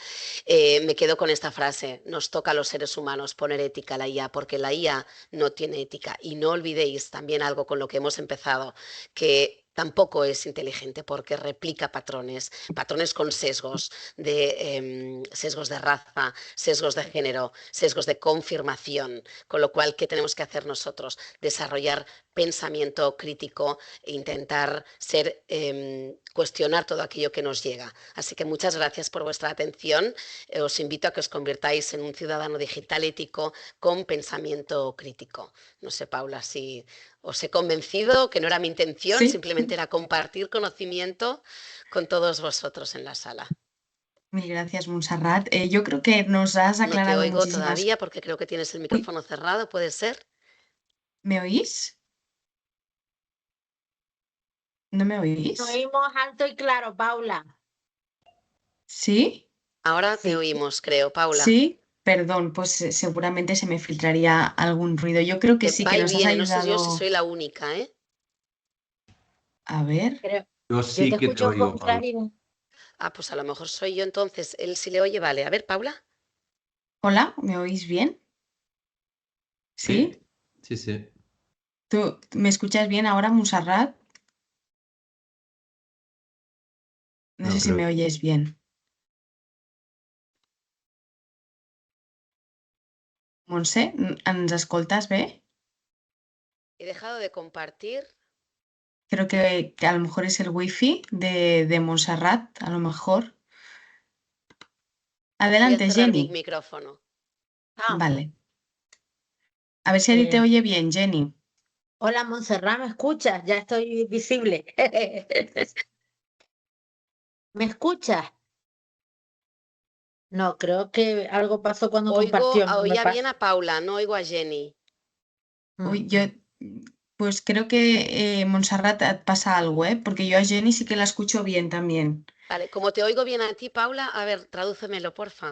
B: Me quedo con esta frase: nos toca a los seres humanos poner ética a la IA, porque la IA no tiene ética. Y no olvidéis también algo con lo que hemos empezado, que tampoco es inteligente porque replica patrones, patrones con sesgos de raza, sesgos de género, sesgos de confirmación. Con lo cual, ¿qué tenemos que hacer nosotros? Desarrollar pensamiento crítico e intentar cuestionar todo aquello que nos llega. Así que muchas gracias por vuestra atención. Os invito a que os convirtáis en un ciudadano digital ético con pensamiento crítico. No sé, Paula, si os he convencido, que no era mi intención,
A: Sí.
B: simplemente era compartir conocimiento con todos vosotros en la sala.
A: Mil gracias, Montserrat. Yo creo que nos has
B: No te
A: aclarado
B: oigo
A: muchísimas.
B: todavía porque creo que tienes el
A: Uy,
B: micrófono cerrado, ¿puede ser?
A: ¿me oís? ¿No me
D: Te
A: oís?
D: oímos alto y claro, Paula.
A: ¿Sí?
B: Ahora te
D: Sí.
B: oímos, creo, Paula.
A: ¿Sí? Perdón, pues seguramente se me filtraría algún ruido. Yo creo que sí,
B: Va
A: que
B: y
A: nos has
B: viene, no sé yo si
A: ayudado.
B: soy la única, ¿eh?
A: A ver.
D: Creo-
E: Yo
D: Yo te
E: sí que te
D: escucho
E: oigo,
D: con
E: Paula.
D: claridad.
B: Ah, pues a lo mejor soy yo entonces. Él sí le oye, vale. A ver, Paula.
A: Hola, ¿me oís bien? ¿Sí?
E: Sí, sí.
A: ¿Tú me escuchas bien ahora, Montserrat? No
E: No
A: sé si
E: creo.
A: me oyes bien. Montse, ¿ens escoltes bé?
B: He dejado de compartir.
A: Creo que a lo mejor es el wifi de Montserrat, a lo mejor.
B: Voy a
A: Adelante,
B: cerrar mi
A: Jenny.
B: micrófono.
D: Ah,
A: Vale. A ver si a ti te
D: eh,
A: oye bien, Jenny.
D: hola, Montserrat, ¿me escuchas? Ya estoy visible. ¿Me escuchas? No, creo que algo pasó cuando compartió. No me
B: Oía bien
D: pasa.
B: a Paula, no oigo a Jenny.
A: Uy, pues creo que Montserrat pasa algo, ¿eh? Porque yo a Jenny sí que la escucho bien también.
B: Vale, como te oigo bien a ti, Paula, a ver, tradúcemelo, porfa.